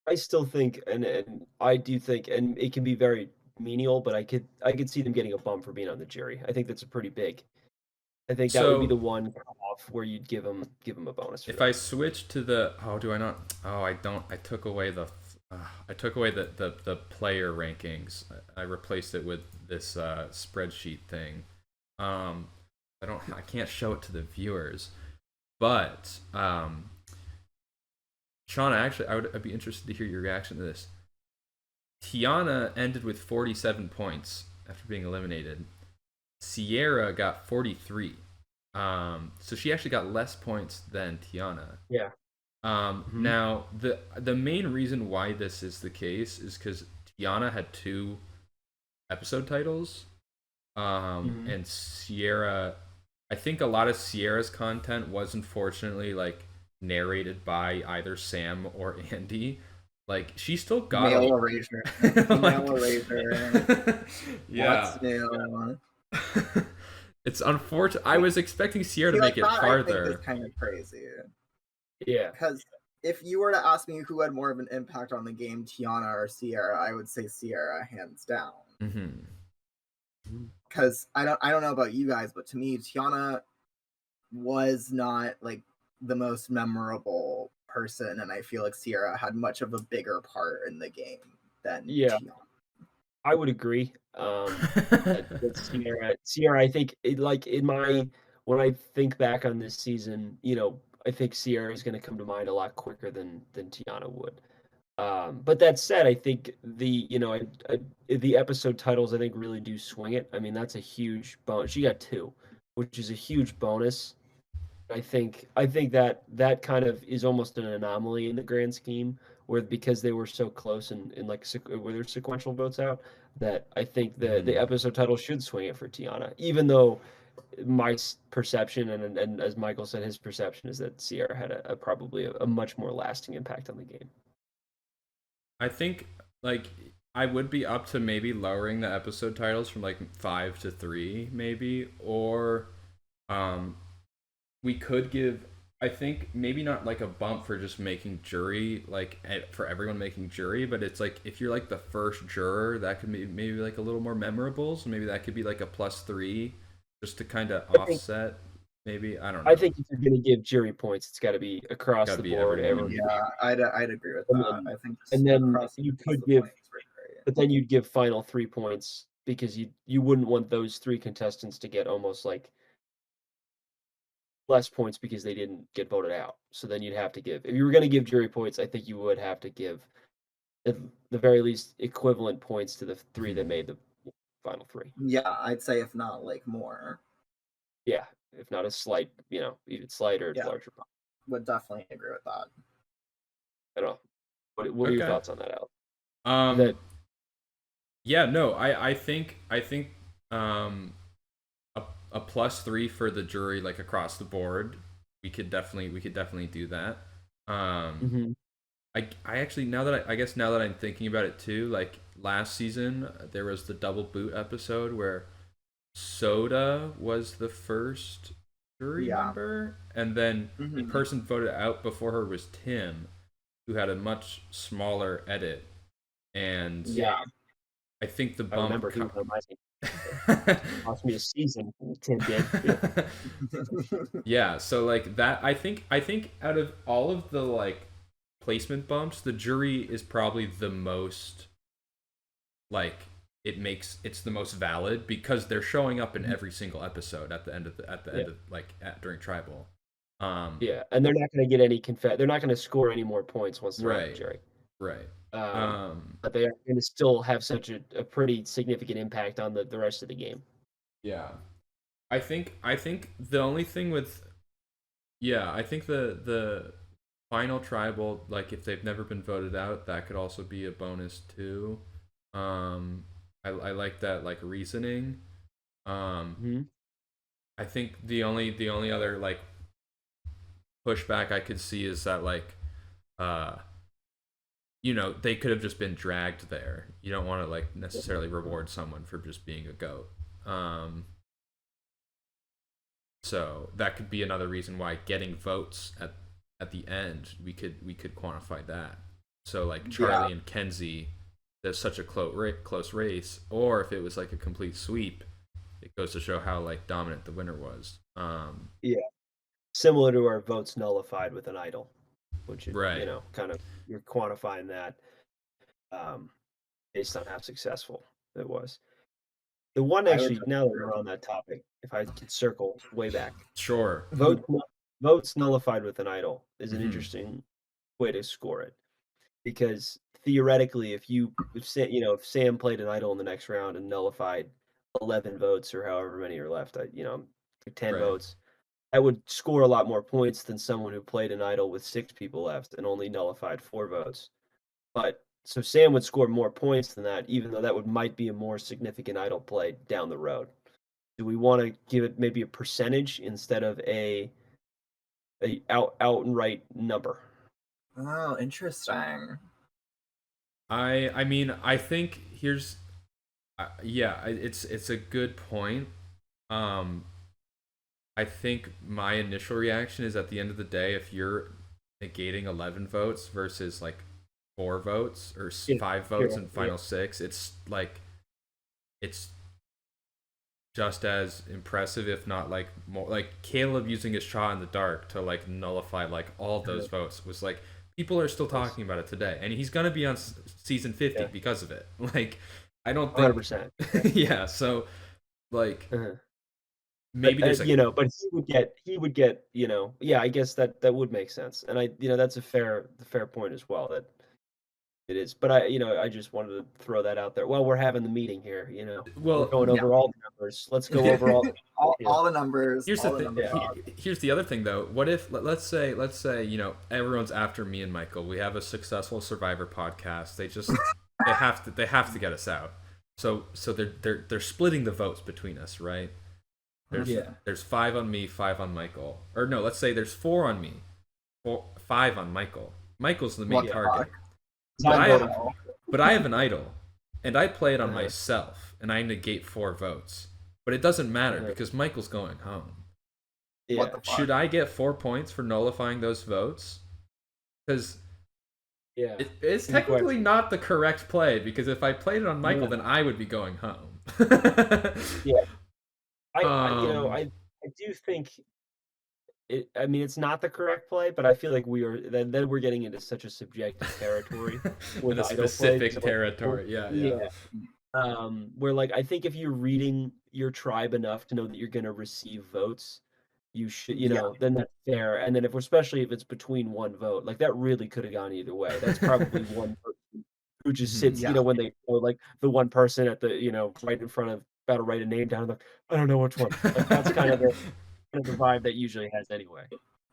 I still think, and I do think, and it can be very menial, but I could see them getting a bump for being on the jury. I think that's a pretty big. I think that would be the So one off where you'd give them a bonus. For if that. I switch to the do I not? Oh, I don't. I took away the the player rankings. I replaced it with this spreadsheet thing. I can't show it to the viewers, but Shauna, actually, I'd be interested to hear your reaction to this. Tiana ended with 47 points after being eliminated. Sierra got 43. So she actually got less points than Tiana. Yeah. Now the main reason why this is the case is because Tiana had 2 episode titles, and Sierra. I think a lot of Sierra's content was unfortunately like narrated by either Sam or Andy. Like she still got Male erasure. Male erasure. Yeah. What's new? It's unfortunate. I was expecting Sierra to make it that farther. I think is kind of crazy. Yeah. Because if you were to ask me who had more of an impact on the game, Tiana or Sierra, I would say Sierra hands down. Because I don't know about you guys, but to me, Tiana was not like the most memorable person, and I feel like Sierra had much of a bigger part in the game than Tiana. I would agree. Sierra, I think when I think back on this season, I think Sierra is going to come to mind a lot quicker than Tiana would. But that said, I think the episode titles I think really do swing it. I mean, that's a huge bonus. She got 2, which is a huge bonus. I think that kind of is almost an anomaly in the grand scheme, where because they were so close and like where there's sequential votes out, that I think the episode title should swing it for Tiana, even though my perception and as Michael said, his perception is that Sierra had probably a much more lasting impact on the game. I think like I would be up to maybe lowering the episode titles from like 5 to 3 maybe, or we could give, I think maybe not like a bump for just making jury, like for everyone making jury, but it's like if you're like the first juror, that could be maybe like a little more memorable, so maybe that could be like a +3 just to kind of offset. Maybe, I don't know. I think if you're going to give jury points, it's got to be across the board. Yeah, I'd agree with that. I think, and then you could give, but then you'd give final 3 points because you wouldn't want those 3 contestants to get almost like less points because they didn't get voted out. So then you'd have to give, if you were going to give jury points, I think you would have to give at the very least equivalent points to the 3 that made the final 3. Yeah, I'd say if not like more. Yeah, if not a slight, even slight or larger bump. Would definitely agree with that. I don't know. What are your thoughts on that, Al? Yeah, no, I think a +3 for the jury, like across the board. We could definitely do that. I actually, now that I'm thinking about it too, like last season there was the double boot episode where Soda was the first jury member, and then the person voted out before her was Tim, who had a much smaller edit, and I think the bump. I remember he was on my team. Lost me a season. Tim did. Yeah, so like that, I think out of all of the like placement bumps, the jury is probably the most like it's the most valid because they're showing up in every single episode at the end of during tribal. Yeah, and they're not going to get any they're not going to score any more points once they're on the jury. Right. But they are going to still have such a pretty significant impact on the rest of the game. Yeah. I think the only thing with I think the final tribal, like if they've never been voted out, that could also be a bonus too. I like that like reasoning. Mhm. I think the only other like pushback I could see is that like uh they could have just been dragged there. You don't want to like necessarily reward someone for just being a goat. Um so that could be another reason why getting votes at the end we could quantify that. So like Charlie and Kenzie, there's such a close race, or if it was like a complete sweep, it goes to show how like dominant the winner was. Yeah. Similar to our votes nullified with an idol, which Right. kind of you're quantifying that um, based on how successful it was. The one I would actually, now that we're on that topic, if I could circle way back, Sure. votes nullified with an idol is an Mhm. interesting way to score it, because theoretically, if Sam played an idol in the next round and nullified 11 votes or however many are left, 10 Right. votes, that would score a lot more points than someone who played an idol with 6 people left and only nullified 4 votes. But so Sam would score more points than that, even though that might be a more significant idol play down the road. Do we want to give it maybe a percentage instead of a outright number? Oh, interesting. I mean, I think here's yeah, it's a good point. Um I think my initial reaction is at the end of the day, if you're negating 11 votes versus like 4 votes or Yeah, 5 votes sure. in final six, it's like it's just as impressive, if not like more. Like Caleb using his shot in the dark to like nullify like all those votes was like people are still talking about it today, and he's gonna be on season 50 Yeah. because of it. Like I don't think 100%. yeah, so like Uh-huh. maybe But there's like but he would get, yeah, I guess that would make sense. And that's a fair point as well, that it is. But I just wanted to throw that out there. Well, we're having the meeting here, we're well going Yeah. over all the numbers. Let's go over all all the numbers. here's all the the thing. numbers. Here's the other thing, though. What if let's say everyone's after me and Michael. We have a successful Survivor podcast. They have to get us out. So they're splitting the votes between us, right? There's Yeah. there's 5 on me, 5 on Michael. Or no, let's say there's 4 on me, 5 on Michael. Michael's the main What the target. fuck? But I voting have, but I have an idol, and I play it on Uh-huh. myself, and I negate 4 votes. But it doesn't matter Uh-huh. because Michael's going home. Yeah. What the fuck? Should I get 4 points for nullifying those votes? Because Yeah. it's Good technically question. not the correct play, because if I played it on Michael, Yeah. then I would be going home. Yeah. I Um, I do think I mean, it's not the correct play, but I feel like then we're getting into such a subjective territory in with a idol play. specific So, territory. Yeah. where like I think if you're reading your tribe enough to know that you're gonna receive votes, you should, Yeah. then that's fair. And then especially if it's between one vote, like that really could have gone either way. That's probably one person who just Mhm. sits, Yeah. when they like the one person at the, right in front of about to write a name down, like, I don't know which one. Like that's kind of the vibe that usually has anyway.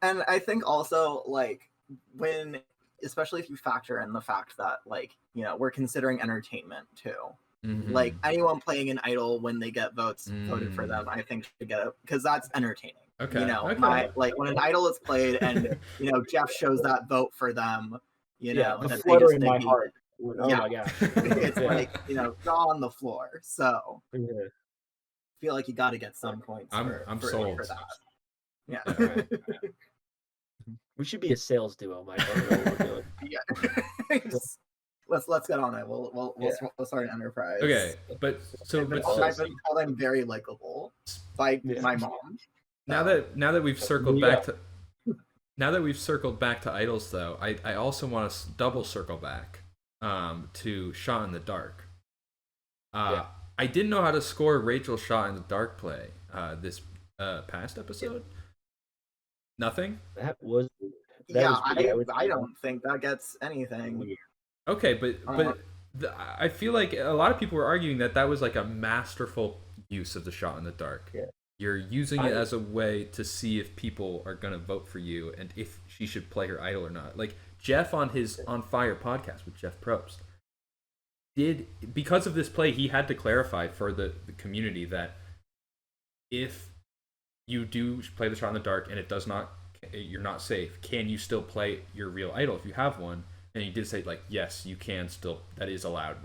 And I think also like when, especially if you factor in the fact that like we're considering entertainment too. Mhm. Like anyone playing an idol when they get votes voted for them, I think should get it because that's entertaining. Okay. Okay. My like when an idol is played and Jeff shows that vote for them, The that they flutter just in my negate heart. it. Oh Yeah. my gosh. It's Yeah. like jaw on the floor. So Yeah. I feel like you got to get some points. I'm for sold. that. Yeah. Alright. We should be a sales duo, Mike. I don't know what we're doing. Yeah. Let's get on it. We'll start an enterprise. Okay, but I've been told I'm very likable by my mom. now that we've circled Yeah. back to idols, though, I also want to double circle back to shot in the dark. I didn't know how to score Rachel's shot in the dark play this past episode. Nothing. That was I don't think that gets anything. weird. Okay, but I feel like a lot of people were arguing that was like a masterful use of the shot in the dark. Yeah. You're using it as a way to see if people are gonna vote for you and if she should play her idol or not. Like Jeff on his On Fire podcast with Jeff Probst did, because of this play, he had to clarify for the community that if you do play the shot in the dark and it does not, you're not safe, can you still play your real idol if you have one? And he did say, like, yes, you can still, that is allowed.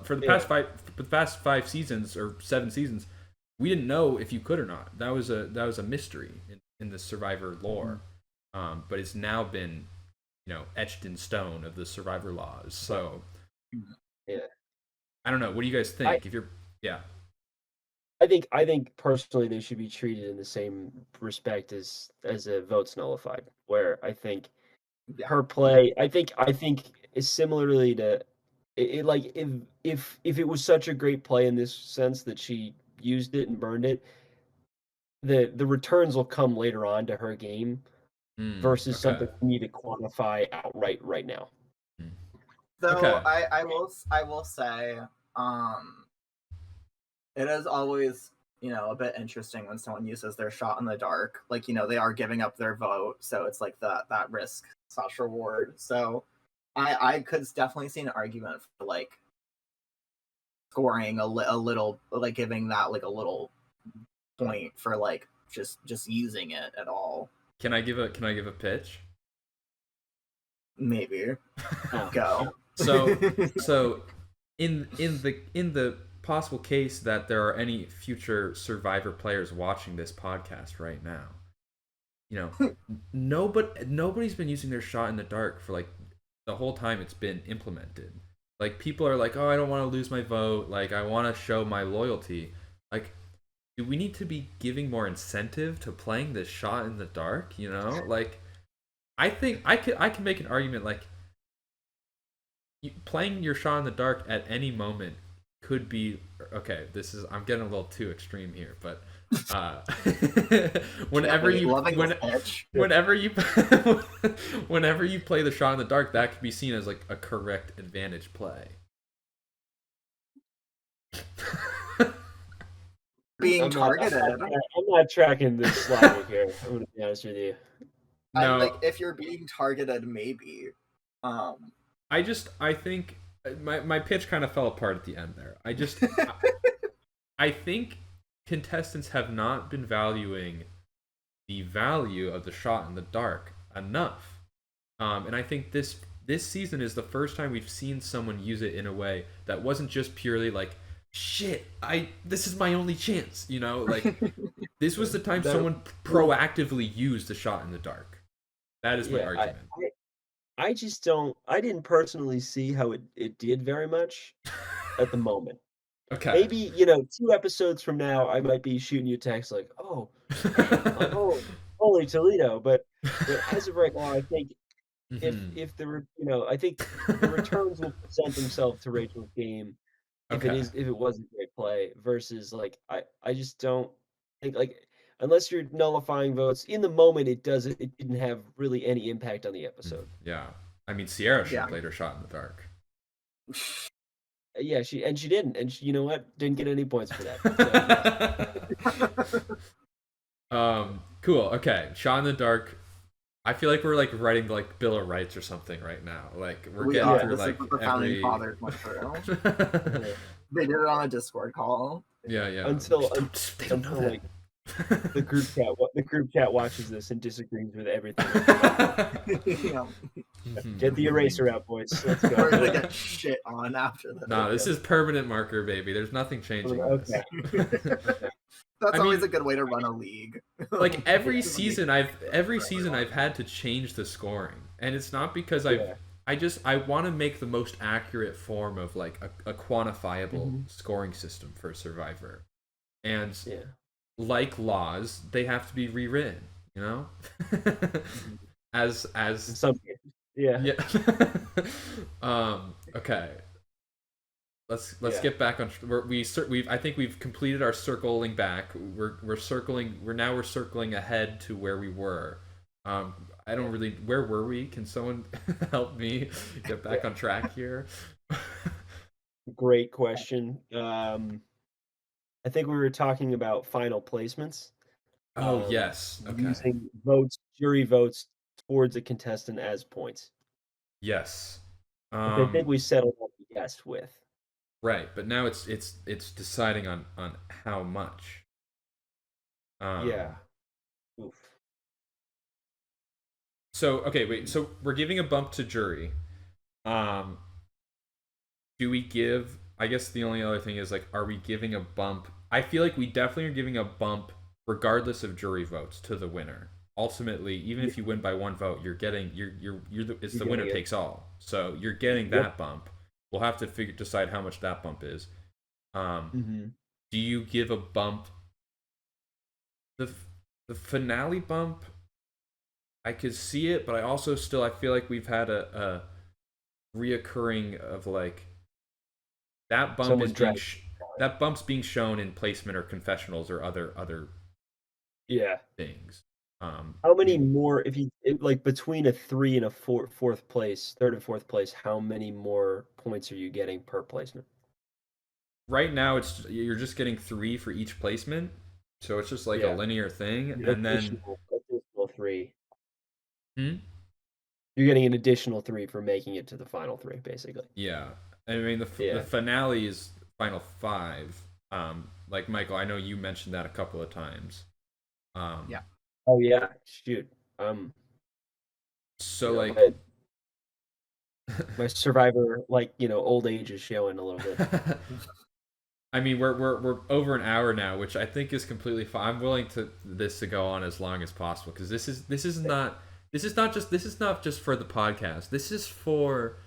For the past 5 seasons or 7 seasons, we didn't know if you could or not. That was a mystery in the Survivor lore. But it's now been, etched in stone of the Survivor laws. So yeah, I don't know. What do you guys think? I think personally they should be treated in the same respect as a votes nullified, where I think her play, I think is similarly to it, like if it was such a great play in this sense that she used it and burned it, the returns will come later on to her game versus something we need to quantify outright right now. So I will say, it is always, a bit interesting when someone uses their shot in the dark. Like, they are giving up their vote, so it's like that risk / reward. So I could definitely see an argument for like scoring a little, like giving that like a little point for like just using it at all. Can I give a pitch? Maybe. Go. So in the possible case that there are any future Survivor players watching this podcast right now, nobody's been using their shot in the dark for like the whole time it's been implemented. Like, people are like, oh, I don't want to lose my vote, like I want to show my loyalty. Like, do we need to be giving more incentive to playing this shot in the dark? Like, I think I can make an argument like playing your shot in the dark at any moment could be okay. I'm getting a little too extreme here, but whenever you play the shot in the dark, that could be seen as like a correct advantage play. Being targeted. I'm not tracking this slide here. I'm gonna be honest with you. No, like if you're being targeted, maybe. I think my pitch kind of fell apart at the end there. I think contestants have not been valuing the value of the shot in the dark enough. And I think this season is the first time we've seen someone use it in a way that wasn't just purely like, shit, this is my only chance, like this was the time someone proactively used the shot in the dark. That is my argument. I didn't personally see how it did very much at the moment. Okay. Maybe, 2 episodes from now, I might be shooting you a text like, oh, like, oh, holy Toledo. But as of right now, I think if I think the returns will present themselves to Rachel's game if it was a great play versus like, I just don't think like, unless you're nullifying votes in the moment, it didn't have really any impact on the episode. Yeah. I mean, Sierra should have played her shot in the dark. Yeah, she didn't, and you know what? Didn't get any points for that. So. Cool. Okay, shot in the dark. I feel like we're like writing like Bill of Rights or something right now. Like we're getting through like the founding fathers went through. They did it on a Discord call. Yeah. Until like the group chat watches this and disagrees with everything. Get the eraser out, boys. Let's go. We're gonna get shit on after this. No, this is permanent marker, baby. There's nothing changing. Okay. That's always a good way to run a league. Like every season I've had to change the scoring, and it's not because I want to make the most accurate form of like a quantifiable scoring system for Survivor, and like laws, they have to be rewritten. As some cases. Yeah. Okay. Let's get back on. I think we've completed our circling back. We're circling ahead to where we were. I don't really. Where were we? Can someone help me get back on track here? Great question. I think we were talking about final placements. Oh yes. Okay. Using votes, jury votes towards a contestant as points. Yes. Which I think we settled on yes with. Right, but now it's deciding on how much. Yeah. Oof. So okay, wait. So we're giving a bump to jury. Um, do we give? I guess the only other thing is like, are we giving a bump? I feel like we definitely are giving a bump, regardless of jury votes, to the winner. Ultimately, even if you win by one vote, you're getting it's the winner takes all. So you're getting that bump. We'll have to decide how much that bump is. Do you give a bump? The finale bump, I could see it, but I also still I feel like we've had a reoccurring of like that bump is being that bump's being shown in placement or confessionals or other things. How many more if you like between a 3 and a fourth place, third and fourth place, how many more points are you getting per placement? Right now you're just getting 3 for each placement. So it's just like a linear thing, and then additional 3. Hmm? You're getting an additional 3 for making it to the final 3, basically. Yeah, I mean the finale is final 5. Like Michael, I know you mentioned that a couple of times. Yeah. Oh yeah, shoot. So like my survivor, old age is showing a little bit. I mean, we're over an hour now, which I think is completely fine. I'm willing to this to go on as long as possible because this is not just for the podcast. This is for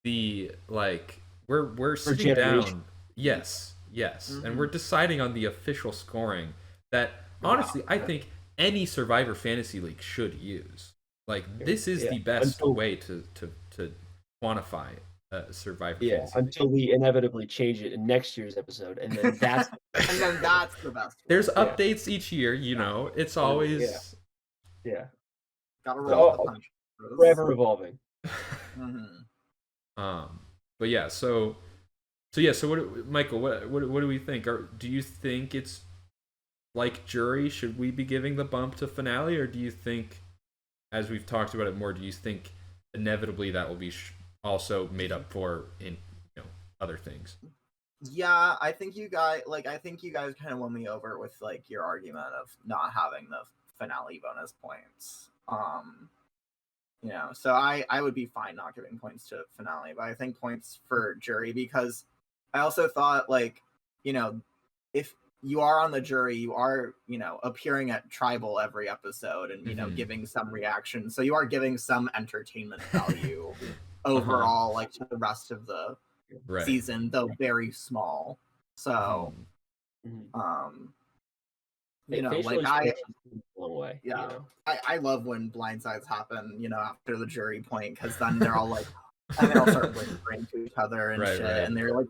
the like we're sitting down. Yes, and we're deciding on the official scoring that honestly I think any Survivor Fantasy League should use. Like this is the best way to quantify Survivor Fantasy League. Until we inevitably change it in next year's episode, and then that's the best. There's updates each year, you know. It's always gotta roll with the punch. Forever evolving. But yeah, so what, Michael? What do we think? Do you think it's like jury? Should we be giving the bump to finale, or do you think, as we've talked about it more, do you think inevitably that will be also made up for in other things? Yeah, I think you guys kind of won me over with like your argument of not having the finale bonus points. So I would be fine not giving points to finale, but I think points for jury because I also thought like, if you are on the jury, you are, appearing at tribal every episode and, giving some reaction. So you are giving some entertainment value overall, like to the rest of the season, though very small. So, I love when blindsides happen, after the jury point, because then they're all like, and they all start whispering to each other and shit, and they're like,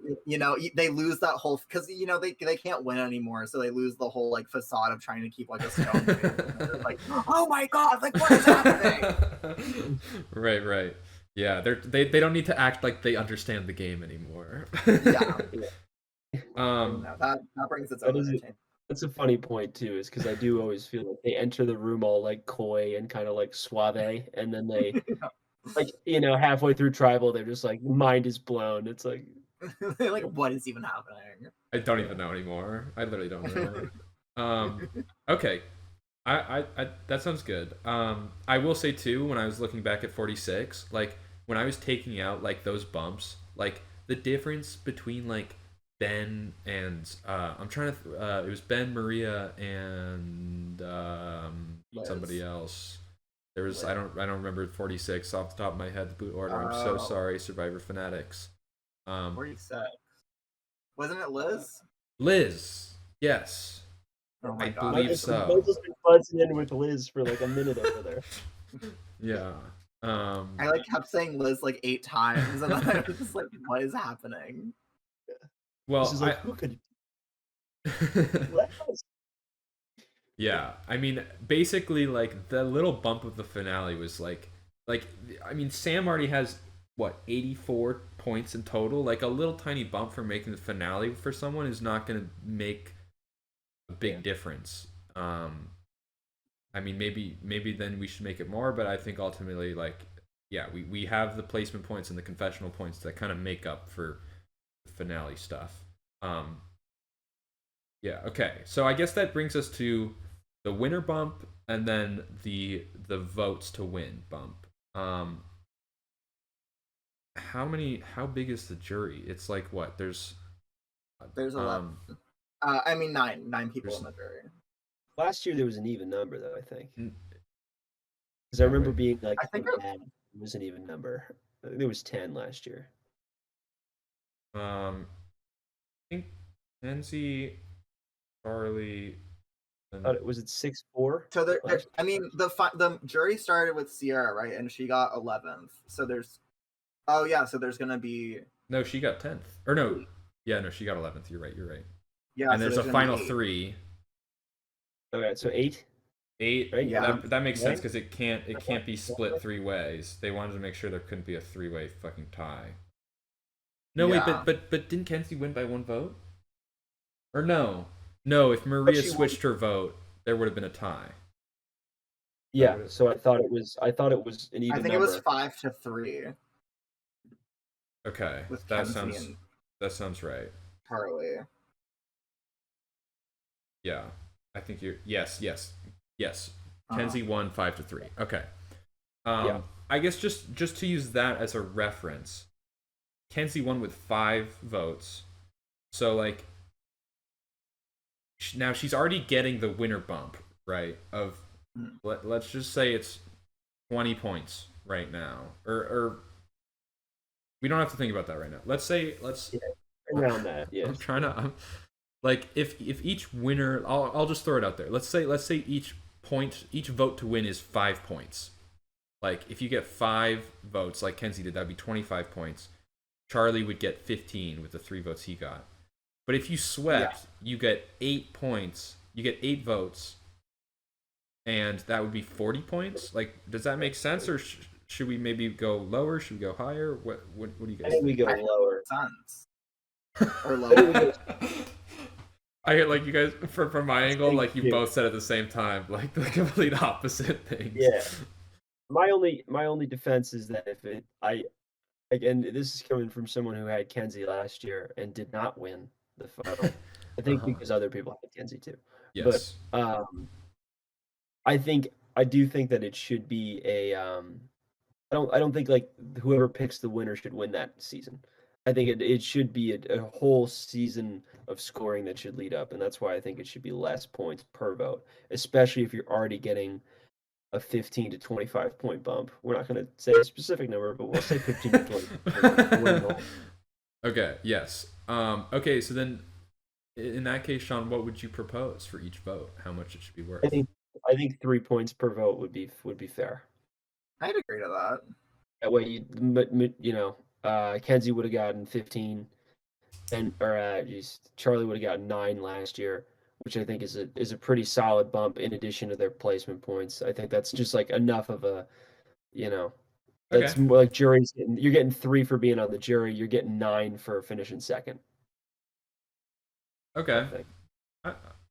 they lose that whole, because they can't win anymore, so they lose the whole like facade of trying to keep like a stone face. Like, oh my god, like what is happening? Right. Yeah, they don't need to act like they understand the game anymore. That brings its own entertainment. That's a funny point too, is because I do always feel like they enter the room all like coy and kind of like suave, and then they like halfway through tribal they're just like mind is blown. It's like like what is even happening? I don't even know anymore. I literally don't know. Okay. I that sounds good. I will say too, when I was looking back at 46, like when I was taking out like those bumps, like the difference between like Ben and I'm trying to it was Ben, Maria, and somebody else. There was I don't remember 46 off the top of my head, the boot order. I'm so sorry, Survivor fanatics. 46. Wasn't it Liz? Liz, yes. Oh my God. I believe so. Michael's been buzzing in with Liz for like a minute over there. Yeah. I like kept saying Liz like 8 times, and I was just like, "What is happening?" Well, this is like, who could? Yeah, I mean, basically, like the little bump of the finale was like, I mean, Sam already has what 84 points in total. Like a little tiny bump for making the finale for someone is not going to make a big difference. I mean, maybe then we should make it more, but I think ultimately, like, yeah, we have the placement points and the confessional points that kind of make up for the finale stuff. Yeah, okay. So I guess that brings us to the winner bump and then the votes to win bump. How big is the jury? It's like what? There's 11. I mean nine people in the jury. Last year there was an even number though, I think. N- Because I Yeah, remember wait. being like, I think it was an even number. I think there was 10 last year. I think Kenzie, Charlie, and Was it 6-4? So I mean, the jury started with Sierra, right? And she got 11th. So there's, so there's gonna be, no, she got 10th. Or no, yeah, no, she got 11th. You're right. yeah. And so there's a gonna final be 8. 3. Okay, so 8. 8. Right? Yeah. That makes sense Right? because it can't be split 3 ways. They wanted to make sure there couldn't be a 3-way fucking tie. No, Yeah. wait, but didn't Kenzie win by 1 vote? Or no, if Maria she switched her vote, there would have been a tie. Yeah, so I thought it was an even I think number. it was 5-3 Okay, with that Kenzie and that sounds right. Charlie. Yeah, I think you're yes. Uh-huh. Kenzie won 5-3. Okay. Yeah. I guess just to use that as a reference, Kenzie won with 5 votes. So like now she's already getting the winner bump, right? Of let's just say it's 20 points right now, or we don't have to think about that right now. Let's Around that, yeah. I'm trying to like if each winner, I'll just throw it out there. Let's say each vote to win is 5 points. Like if you get 5 votes like Kenzie did, that'd be 25 points. Charlie would get 15 with the 3 votes he got. But if you swept, you get 8 points. You get 8 votes, and that would be 40 points. Like, does that make sense, or should we maybe go lower? Should we go higher? What do you guys I think we go lower. Sons. Or lower. I hear like you guys from my angle, like you both said at the same time, like the complete opposite things. Yeah. My only defense is that again, this is coming from someone who had Kenzie last year and did not win the final. I think because other people had Kenzie too. Yes. But I do think that it should be a I don't think like whoever picks the winner should win that season. I think it should be a whole season of scoring that should lead up, and that's why I think it should be less points per vote, especially if you're already getting a 15 to 25 point bump. We're not going to say a specific number, but we'll say 15 to 20. Okay. Yes. Okay. So then, in that case, Sean, what would you propose for each vote? How much it should be worth? I think 3 points per vote would be fair. I'd agree to that. That way, Kenzie would have gotten 15, Charlie would have gotten 9 last year, which I think is a pretty solid bump in addition to their placement points. I think that's just like enough of a, that's more like juries. You're getting 3 for being on the jury. You're getting 9 for finishing second. Okay.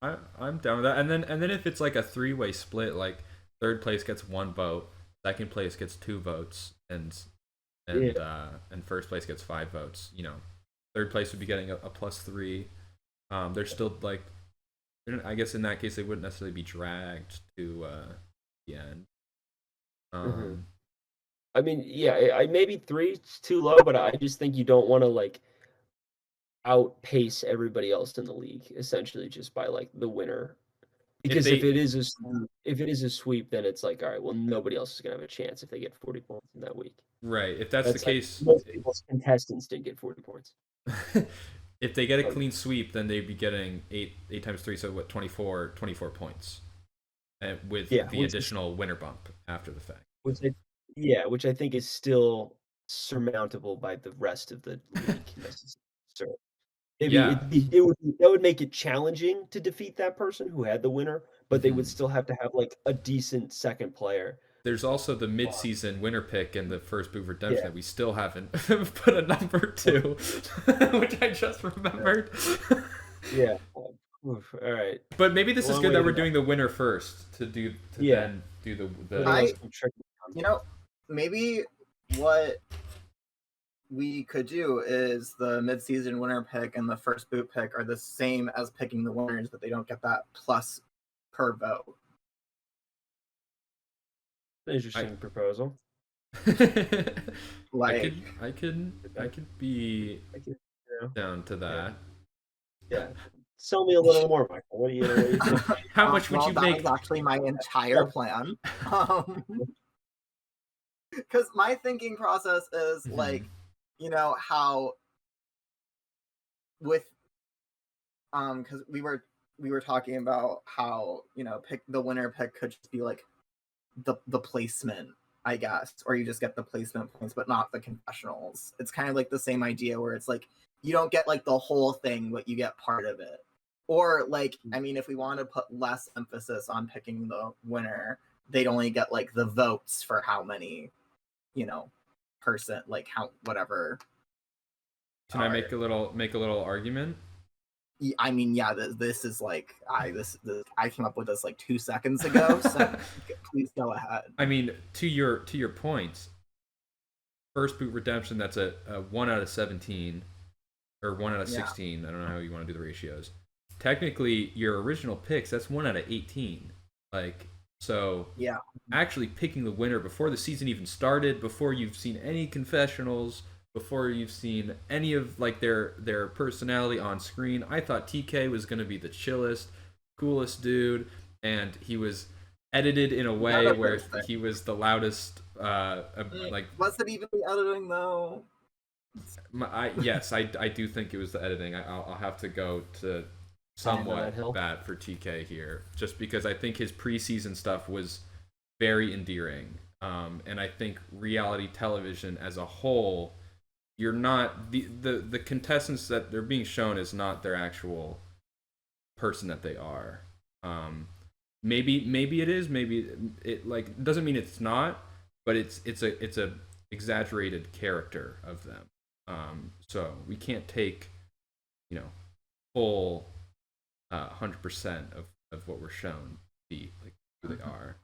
I'm down with that. And then if it's like a 3-way split, like third place gets 1 vote, second place gets 2 votes, and first place gets 5 votes. Third place would be getting a +3. They're still like, I guess in that case they wouldn't necessarily be dragged to the end. I mean, yeah, maybe 3 is too low, but I just think you don't want to like outpace everybody else in the league, essentially just by like the winner. Because if it is a sweep, then it's like, all right, well, nobody else is gonna have a chance if they get 40 points in that week. Right. If that's the case, most people's contestants didn't get 40 points. If they get a clean sweep, then they'd be getting 8 times 3, so what, 24 points, with the additional winner bump after the fact. Which I think is still surmountable by the rest of the league. So maybe that would make it challenging to defeat that person who had the winner, but they would still have to have like a decent second player. There's also the mid-season winner pick and the first Boot Redemption that we still haven't put a number to, which I just remembered. Yeah, Oof, all right. But maybe this is Long good way that to we're go. doing the winner first to Yeah. then do the Putting I- on some tricky ones. You know, maybe what we could do is the mid-season winner pick and the first boot pick are the same as picking the winners, but they don't get that plus per vote. Interesting proposal. Like, I could be I can, you know, down to that. yeah. Sell me a little more, Michael. What do you think? How much would well, you that make? was actually my entire plan. Because my thinking process is Mhm. like, you know, how with because we were talking about how, you know, pick the winner pick could just be like the placement, I guess, or you just get the placement points but not the confessionals. It's kind of like the same idea where it's like you don't get like the whole thing but you get part of it. Or like, I mean, if we want to put less emphasis on picking the winner, they'd only get like the votes for how many, you know, like how whatever. Can I make a little argument? I mean, yeah, this is like I came up with this like 2 seconds ago. So please go ahead. I mean, to your point, first boot redemption, that's a 1 out of 17 or 1 out of 16. I don't know how you want to do the ratios. Technically, your original picks, that's 1 out of 18. Like, so Yeah. actually picking the winner before the season even started, before you've seen any confessionals, before you've seen any of like their personality on screen. I thought TK was going to be the chillest, coolest dude, and he was edited in a way where he was the loudest. Like, was it even the editing though? Yes, I do think it was the editing. I'll have to go to somewhat bad for TK here, just because I think his preseason stuff was very endearing, and I think reality television as a whole, you're not the contestants that they're being shown is not their actual person that they are. Maybe it is, maybe it like doesn't mean it's not, but it's a exaggerated character of them. So we can't take, you know, full 100% of what we're shown be like who they are,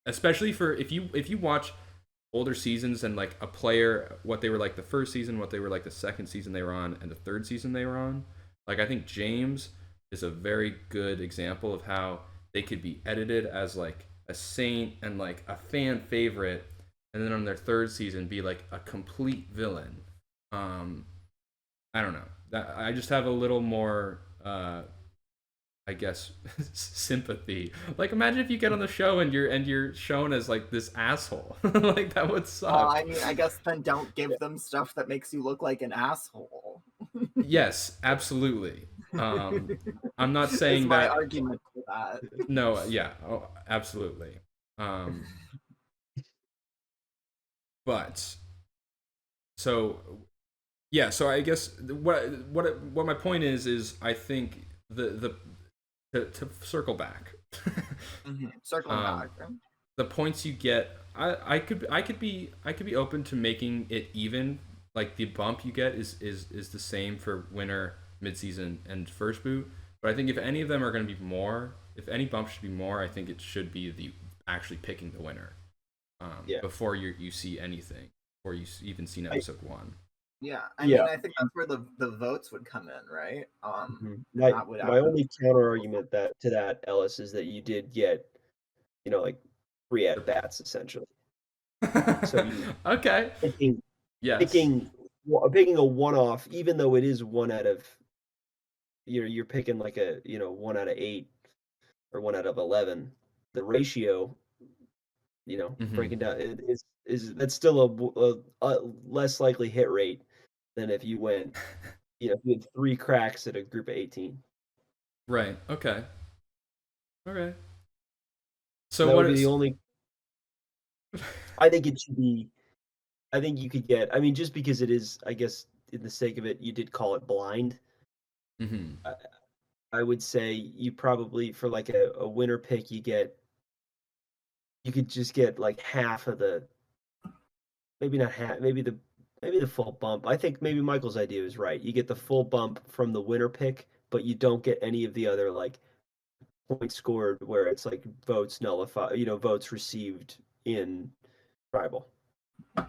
especially for if you watch older seasons and like a player, what they were like the first season, what they were like the second season they were on, and the third season they were on. Like, I think James is a very good example of how they could be edited as like a saint and like a fan favorite, and then on their third season be like a complete villain. I don't know. That I just have a little more I guess sympathy. Like, imagine if you get on the show and you're shown as like this asshole. Like, that would suck. I mean, I guess then don't give them stuff that makes you look like an asshole. Yes, absolutely. I'm not saying is my that. argument for that. No, yeah, absolutely. But so yeah, so I guess what my point is I think the to circle back. Circling back. The points you get, I could be open to making it even. Like, the bump you get is the same for winner, midseason, and first boot. But I think if any of them are going to be more, if any bump should be more, I think it should be the actually picking the winner. Before you see anything, or you even seen episode 1. Yeah, I mean, I think that's where the votes would come in, right? My only counter argument to that, Ellis, is that you did get, you know, like 3 at bats essentially. So okay. Picking a one-off, even though it is 1 out of, you're picking like a 1 out of 8 or 1 out of 11. The ratio, breaking down is that's still a less likely hit rate than if you went, if you had 3 cracks at a group of 18. Right. Okay. Okay. So that would be the only. I think it should be. I think you could get. I mean, just because it is, I guess, in the sake of it, you did call it blind. Mm-hmm. I would say you probably, for like a winner pick, you could just get like half of the. Maybe not half. Maybe the full bump. I think maybe Michael's idea is right. You get the full bump from the winner pick but you don't get any of the other like points scored where it's like votes nullified, votes received in tribal. I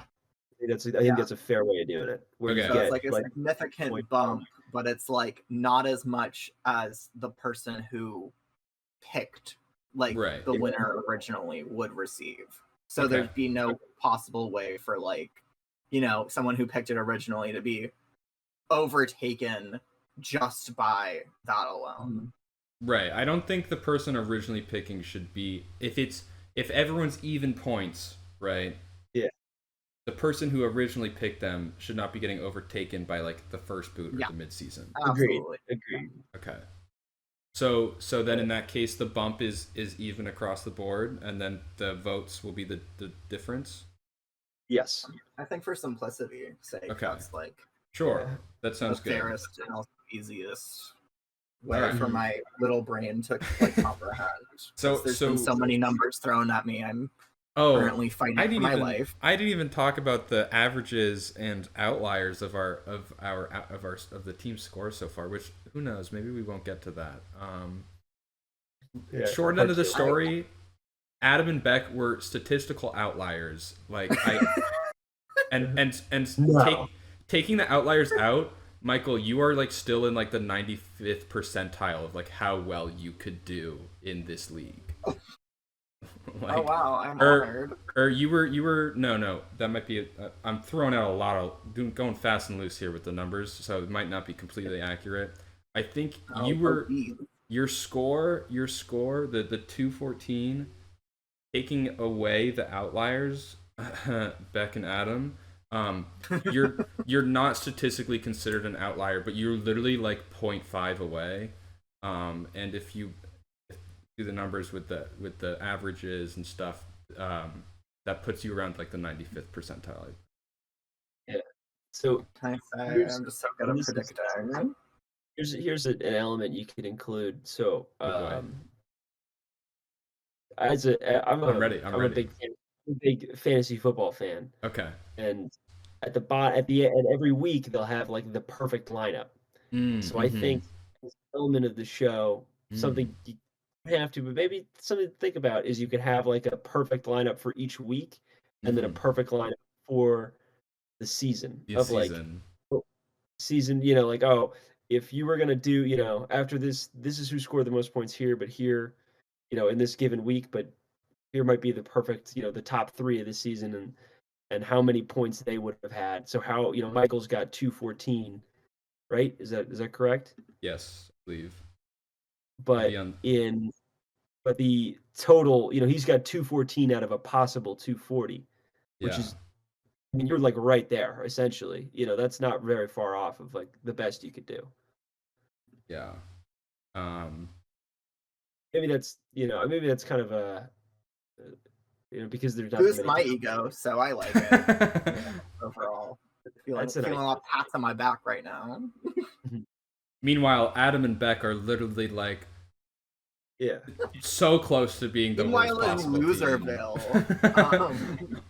think that's a fair way of doing it. Where Okay. you So get it's like a like significant point bump, but it's like not as much as the person who picked like Right. the winner originally would receive. So Okay. there'd be no possible way for like, someone who picked it originally to be overtaken just by that alone. Right. I don't think the person originally picking should be if everyone's even points, right? Yeah. The person who originally picked them should not be getting overtaken by like the first boot or Yeah. the mid-season. Absolutely. Agreed. Okay. So then in that case the bump is even across the board and then the votes will be the difference? Yes. I think for simplicity's sake, Okay. that's like Sure. Yeah. That sounds the good. fairest and also easiest way Alright. for my little brain to like comprehend. So There's been so many numbers thrown at me. I'm currently fighting for my life. I didn't even talk about the averages and outliers of the team scores so far, which who knows, maybe we won't get to that. Short end of the story, Adam and Beck were statistical outliers. Like taking the outliers out, Michael, you are like still in like the 95th percentile of like how well you could do in this league. Like, oh wow, I'm honored. Or you were no, that might be I'm throwing out a lot of going fast and loose here with the numbers, so it might not be completely accurate. I think your score, the 214, taking away the outliers, Beck and Adam, you're not statistically considered an outlier, but you're literally like 0.5 away. And if you do the numbers with the averages and stuff, that puts you around like the 95th percentile. Yeah. So I'm just so good at predicting. Here's an element you could include. So I'm ready. a big fantasy football fan. Okay. And at the end every week they'll have like the perfect lineup. So I think this element of the show, something you have to, but maybe something to think about is you could have like a perfect lineup for each week and then a perfect lineup for the season season, like, oh, if you were going to do, after this is who scored the most points here, but here, in this given week, but here might be the perfect, the top 3 of the season and how many points they would have had. So how, Michael's got 214, right? Is that correct? Yes, I believe. But but the total, he's got 214 out of a possible 240, which is, I mean, you're like right there, essentially. That's not very far off of like the best you could do. Yeah. Maybe that's kind of a, because there's not boost my ego, so I like it. Overall, feeling a lot of pats on my back right now. Meanwhile, Adam and Beck are literally like, so close to being the worst possible team. Loserville.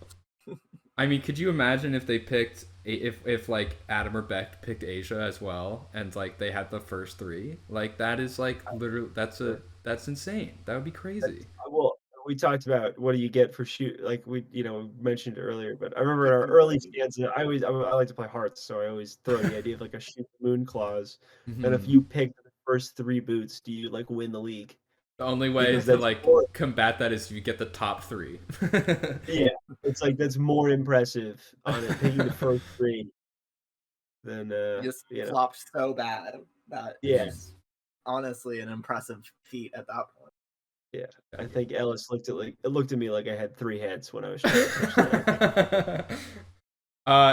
I mean, could you imagine if they picked if like Adam or Beck picked Asia as well, and like they had the first 3? Like that is like literally that's insane. That would be crazy. Well, we talked about what do you get for shoot, like we mentioned earlier, but I remember in our early stanza, I like to play hearts, so I always throw the idea of like a shoot the moon clause. And if you pick the first 3 boots, do you like win the league? The only way to like combat that is you get the top 3. Yeah, it's like that's more impressive on it picking the first 3 than just flopped so bad that it's honestly an impressive feat at that point. Yeah, I think Ellis looked at me like I had 3 heads when I was trying to push that.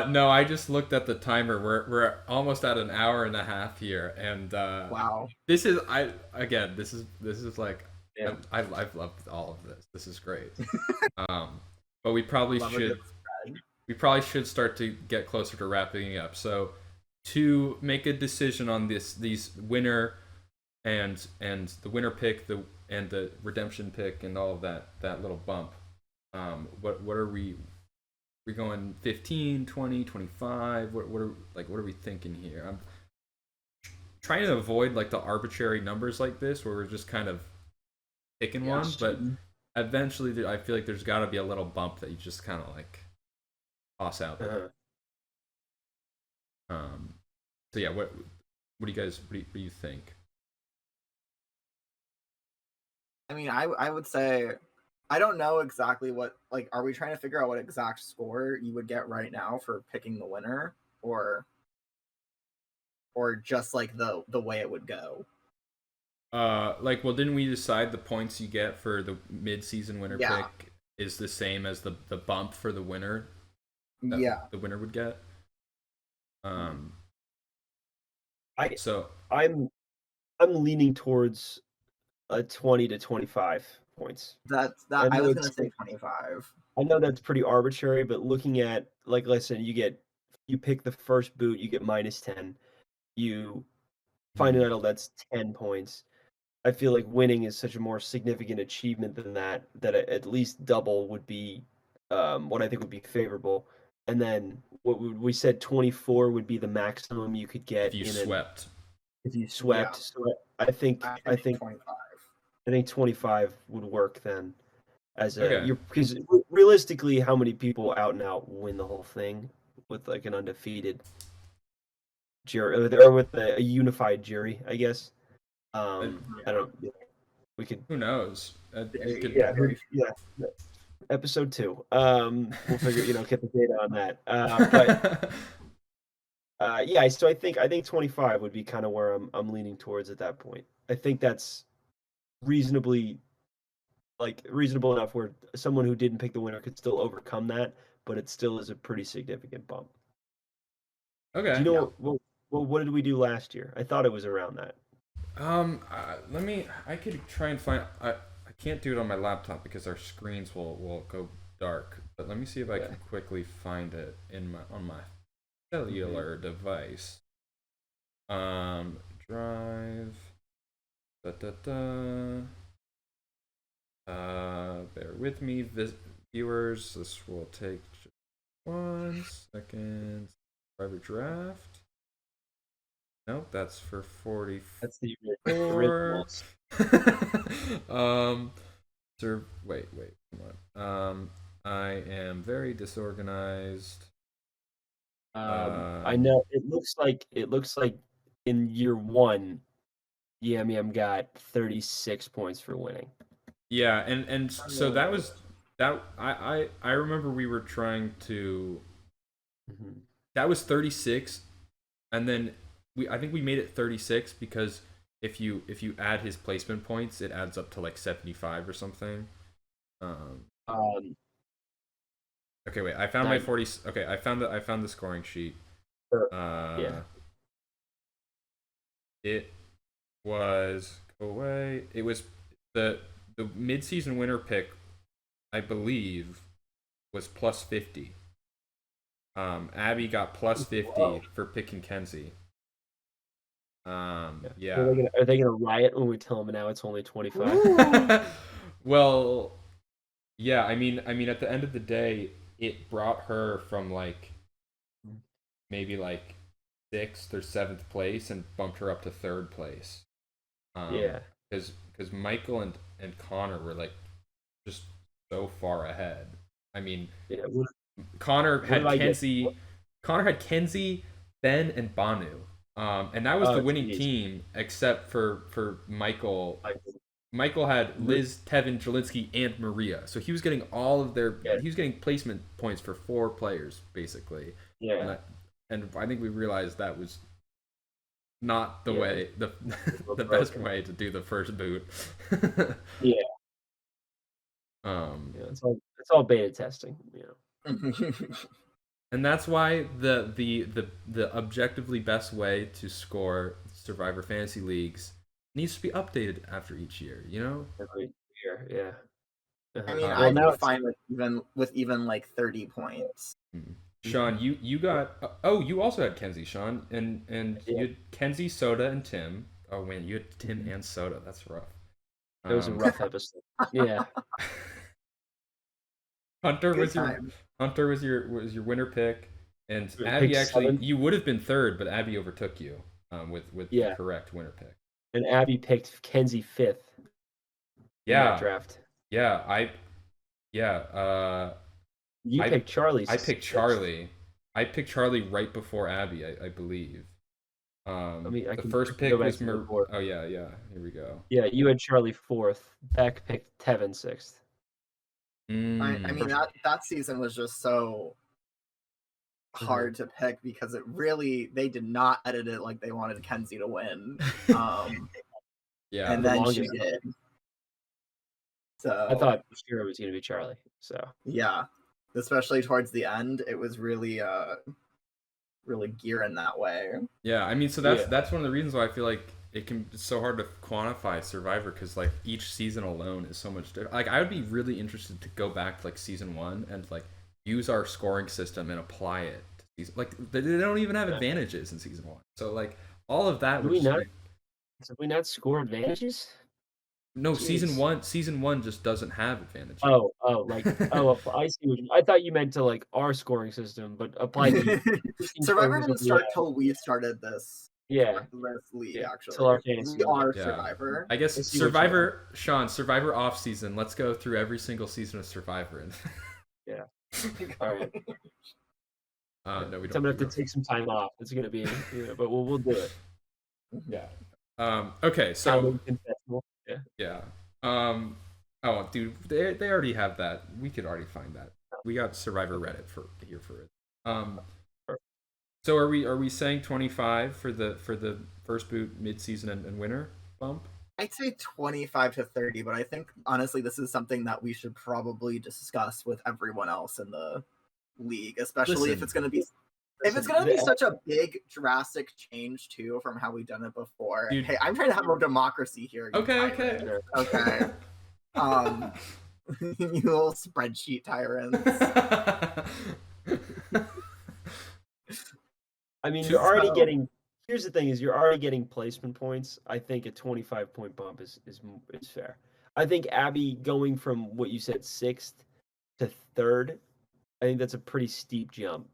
No, I just looked at the timer. We're almost at an hour and a half here, and wow, this is like I've loved all of this. This is great. But we probably should start to get closer to wrapping up. So to make a decision on these winner and the winner pick and the redemption pick and all of that little bump, what are we going 15, 20, 25? What are we thinking here? I'm trying to avoid like the arbitrary numbers like this where we're just kind of picking one, but eventually I feel like there's got to be a little bump that you just kind of like toss out there. So yeah, what do you guys what do you think? I mean, I would say I don't know exactly what, like, are we trying to figure out what exact score you would get right now for picking the winner, or just like the way it would go? Like, well, didn't we decide the points you get for the mid-season winner Yeah. pick is the same as the bump for the winner that Yeah. the winner would get? I'm leaning towards 20 to 25 points. I was gonna say 25. I know that's pretty arbitrary, but looking at, like I said, you pick the first boot, you get -10. You find an idol, that's 10 points. I feel like winning is such a more significant achievement than that at least double would be what I think would be favorable. And then we said 24 would be the maximum you could get if you swept. If you swept. Yeah. So I think 25. I think 25 would work then. Okay. Because realistically, how many people out and out win the whole thing with like an undefeated jury or with a unified jury? I guess. I don't. We could. Who knows? Yeah. Episode 2. We'll figure. Get the data on that. But yeah. So I think 25 would be kind of where I'm leaning towards at that point. I think that's reasonable enough where someone who didn't pick the winner could still overcome that, but it still is a pretty significant bump. Okay. Do you know what did we do last year? I thought it was around that. I could try and find. I can't do it on my laptop because our screens will go dark. But let me see if I can quickly find it on my cellular device. Drive. Bear with me, viewers. This will take just 1 second. Private draft. Nope, that's for 44. That's the originals. Wait, come on. I am very disorganized. I know it looks like in year 1, Yam got 36 points for winning. Yeah, and so that was that. I remember we were trying to. That was 36, and then I think we made it 36 because if you add his placement points, it adds up to like 75 or something. Okay, wait. I found my 40. Okay, I found the scoring sheet. Yeah. It was It was the mid-season winner pick, I believe, was plus 50. Abby got plus 50 for picking Kenzie. Yeah. Are they gonna riot when we tell them now it's only 25? Well, yeah. I mean, at the end of the day, it brought her from like maybe like 6th or 7th place and bumped her up to 3rd place. Yeah. Because Michael and Conor were like just so far ahead. I mean, Conor had Kenzie. Conor had Kenzie, Ben, and Banu. And that was the winning team, except for Michael. Michael had Liz, Tevin, Jelinski, and Maria. So he was getting all of their. He was getting placement points for 4 players, basically. Yeah. And I think we realized that was not the way, the best way to do the first boot. Yeah. It's all beta testing. And that's why the objectively best way to score Survivor Fantasy Leagues needs to be updated after each year, Every year, yeah. I mean, I'd be fine with even like 30 points. Sean, you got you also had Kenzie, Sean, and you had Kenzie, Soda, and Tim. Oh man, you had Tim and Soda. That's rough. It was a rough episode. Yeah. Hunter was your winner pick, and Abby actually 7. You would have been 3rd, but Abby overtook you. with the Yeah. correct winner pick. And Abby picked Kenzie 5th in that Yeah, draft. yeah, You I picked Charlie. I picked 6th. Charlie. I picked Charlie right before Abby, I believe. I The can first go pick back was to the board. Oh yeah, yeah. Here we go. Yeah, you had Charlie 4th. Beck picked Tevin 6th. I mean that season was just so hard to pick because they did not edit it like they wanted Kenzie to win. Yeah, and then she did. So I thought for sure it was going to be Charlie. So yeah, especially towards the end, it was really gearing that way. Yeah, I mean, so that's one of the reasons why I feel like it's so hard to quantify Survivor, because like each season alone is so much different. Like I would be really interested to go back to like season 1 and like use our scoring system and apply it to season. Like they don't even have advantages in season 1, so like all of that. Have we not score advantages? No, season one just doesn't have advantages. I see. I thought you meant to like our scoring system, but applied to Survivor didn't start till we started this. Yeah, this league actually. Till our fantasy. We are Survivor. I guess Survivor, Sean. Survivor off season. Let's go through every single season of Survivor. Yeah. All right. No, we don't. I'm gonna have to take some time off. It's gonna be, but we'll do it. Yeah. Okay. So. Yeah. Oh, dude, they already have that. We could already find that. We got Survivor Reddit for it. So are we saying 25 for the first boot, mid-season, and winner bump? I'd say 25 to 30, but I think honestly this is something that we should probably discuss with everyone else in the league, especially if it's going to be such a big drastic change too from how we've done it before. Dude. Hey, I'm trying to have a democracy here. Okay. You little spreadsheet tyrants. I mean, you're already getting. Here's the thing: you're already getting placement points. I think a 25-point bump is fair. I think Abby going from what you said 6th to 3rd, I think that's a pretty steep jump.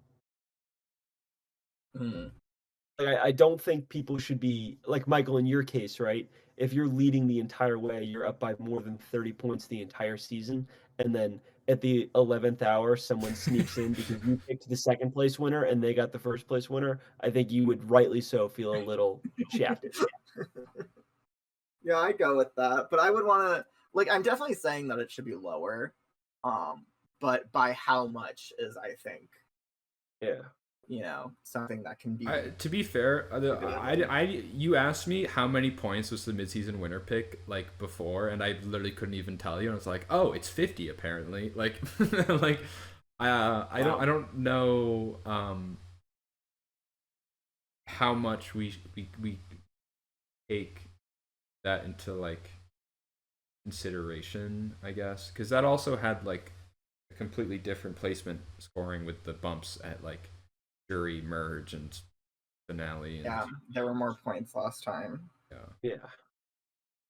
Like, I don't think people should be like Michael in your case, right? If you're leading the entire way, you're up by more than 30 points the entire season, and then at the 11th hour, someone sneaks in because you picked the 2nd place winner and they got the 1st place winner. I think you would rightly so feel a little shafted. Yeah, I go with that, but I would want to I'm definitely saying that it should be lower, but by how much is I think. Something that can be. To be fair, you asked me how many points was the midseason winner pick like before, and I literally couldn't even tell you. And I was like, oh, it's 50 apparently. Like, I don't know how much we take that into like consideration, I guess, because that also had like a completely different placement scoring with the bumps at like jury, merge, and finale. Yeah, there were more points last time. Yeah.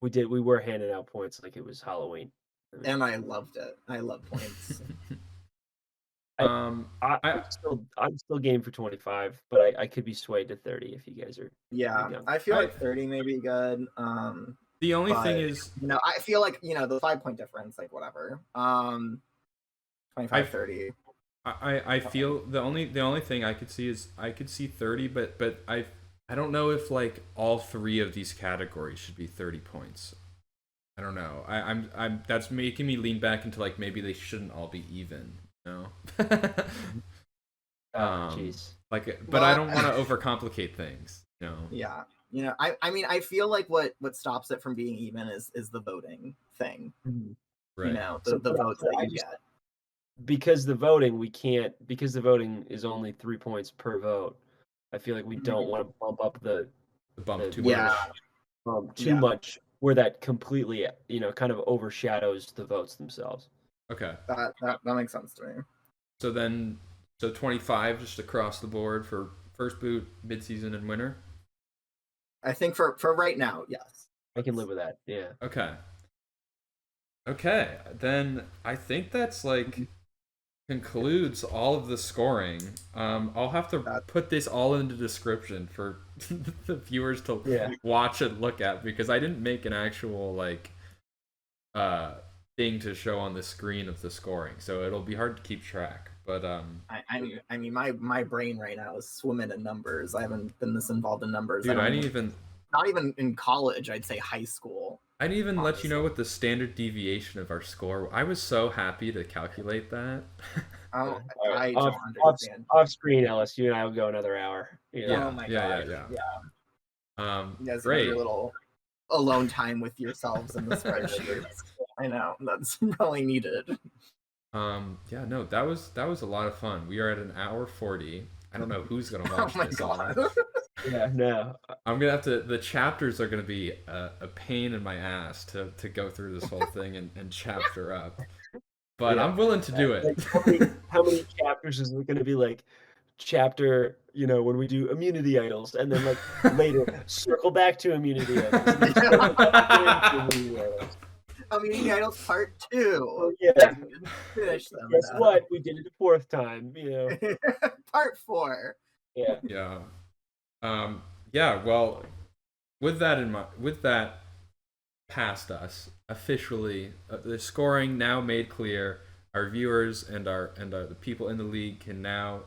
We were handing out points like it was Halloween. And I loved it. I love points. I'm still game for 25, but I could be swayed to 30 if you guys are. Yeah, I feel like 30 may be good. The only thing is, I feel like the 5-point difference, like whatever. 25, 30. I feel the only thing I could see is I could see 30, but I don't know if like all 3 of these categories should be 30 points. I don't know. I'm that's making me lean back into like maybe they shouldn't all be even. Jeez. But I don't want to overcomplicate things. Yeah. I mean, I feel like what stops it from being even is the voting thing. Right. The votes that you get. Because the voting is only 3 points per vote. I feel like we don't want to bump up the bump too much where that completely kind of overshadows the votes themselves. Okay. That makes sense to me. So 25 just across the board for first boot, midseason, and winner? I think for right now, yes. I can live with that. Yeah. Okay. Then I think that's like concludes all of the scoring. I'll have to put this all into description for the viewers to Yeah. watch and look at, because I didn't make an actual like thing to show on the screen of the scoring, so it'll be hard to keep track. But I mean, my brain right now is swimming in numbers. I haven't been this involved in numbers. dude, I didn't even not even in college. I'd say high school. let you know what the standard deviation of our score. I was so happy to calculate that. Oh, All I right. don't Off understand. screen, Ellis, you and I will go another hour. You know? Yeah, Oh my yeah, gosh. yeah. You guys have Great. your little alone time with yourselves in the spreadsheets. I know that's really needed. Yeah, no, that was a lot of fun. We are at an hour 40. I don't know who's gonna Oh watch my this. god. Yeah, no. I'm gonna have to. The chapters are gonna be a pain in my ass to go through this whole thing and chapter up. But Yeah. I'm willing to do it. Like, how many chapters is it going to be? Like chapter, when we do immunity idols, and then like later circle back to immunity idols. And then circle back to immunity idols. Immunity Idols Part 2. Oh, yeah. We didn't finish them. Guess what? We did it a fourth time. Part 4. Yeah. Yeah. Yeah. Well, with that in mind, with that past us officially, the scoring now made clear. Our viewers and the people in the league can now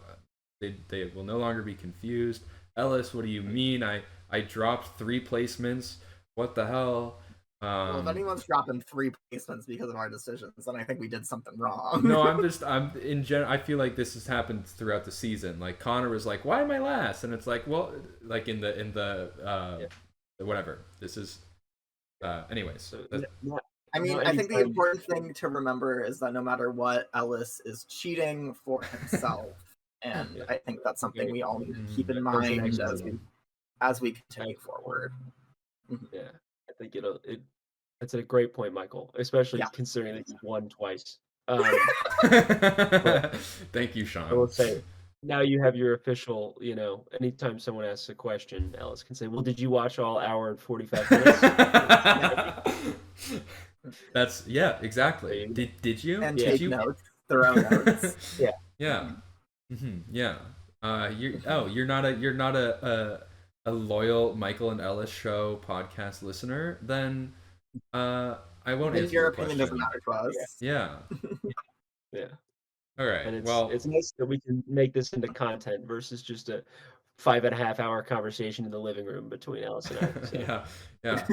they will no longer be confused. Ellis, what do you mean? I dropped 3 placements. What the hell? Well, if anyone's dropping 3 placements because of our decisions, then I think we did something wrong. No, I'm in general. I feel like this has happened throughout the season. Like Conor was like, "Why am I last?" And it's like, well, like in the whatever. This is anyways. I mean, I think the important thing to remember is that no matter what, Ellis is cheating for himself, and I think that's something we all need to keep in mind as we continue forward. Yeah, I think it's a great point, Michael, especially considering that you've won twice. Thank you, Sean. I will say, now you have your official, anytime someone asks a question, Ellis can say, well, did you watch all hour and 45 minutes? That's exactly. Did you? And did take you? notes, throw notes. Yeah. Yeah. You're not a loyal Michael and Ellis show podcast listener, then I won't answer your your opinion question. doesn't matter to us. Yeah. Yeah. All right. And well, it's nice that we can make this into content versus just a 5.5-hour conversation in the living room between Ellis and I. So. Yeah.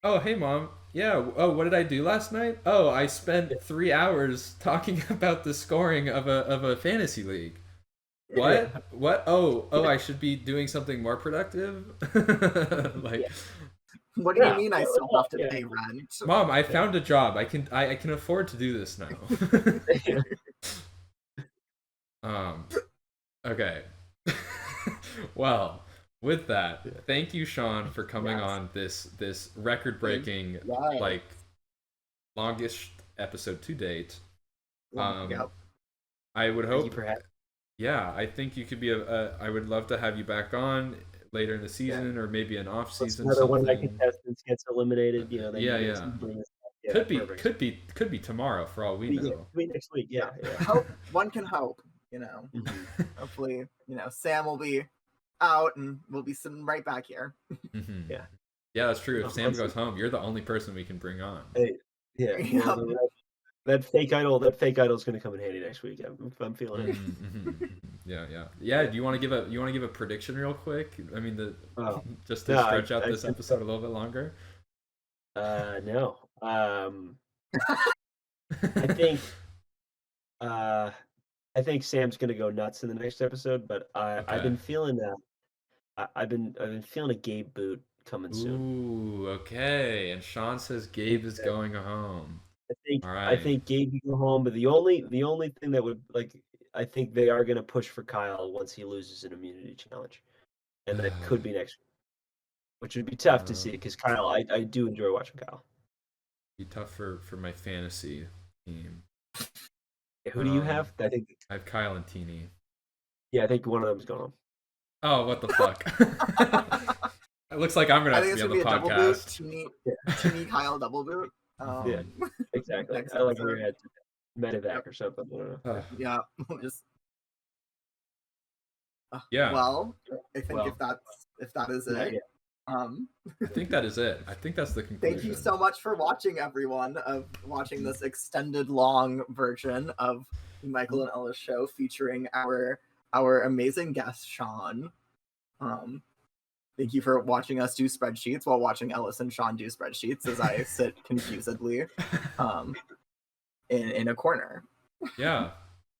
Oh, hey, Mom. Yeah. Oh, what did I do last night? Oh, I spent 3 hours talking about the scoring of a fantasy league. What? Yeah. What? Oh, I should be doing something more productive? What do you mean I still have to pay rent? Mom, I found a job. I can afford to do this now. Okay. Well, with that, thank you, Sean, for coming on this record-breaking, like, longest episode to date. I would hope. Yeah, I think you could be I would love to have you back on later in the season, or maybe an off season. Another one of my contestants gets eliminated. Could be tomorrow for all we know. Could be next week. Yeah. Hope one can hope. Hopefully, Sam will be out and we'll be sitting right back here. Mm-hmm. Yeah, that's true. If Sam goes home, you're the only person we can bring on. That fake idol is going to come in handy next week. I'm feeling it. Yeah. Do you want to give a prediction real quick? I mean, just to stretch out this episode a little bit longer. No. I think Sam's going to go nuts in the next episode, but I've been feeling that. I've been feeling a Gabe boot coming soon. Ooh, okay. And Sean says Gabe is going home. I think Gabe can go home, but the only thing that would, I think they are going to push for Kyle once he loses an immunity challenge, and that could be next week, which would be tough to see because Kyle, I do enjoy watching Kyle. Be tough for my fantasy team. Who do you have? I have Kyle and Teeny. Yeah, I think one of them's going home. Oh, what the fuck! It looks like I'm gonna have to be on the podcast. Teeny Kyle double boot. Yeah, exactly. I like where you had Medivac or something. I don't know. Yeah, just Yeah. Well, I think Well, if that is not it. yet. I think that is it. I think that's the conclusion. Thank you so much for watching, everyone, of watching this extended long version of the Michael and Ellis show featuring our amazing guest, Sean. Thank you for watching us do spreadsheets while watching Ellis and Sean do spreadsheets as I sit confusedly in a corner. Yeah.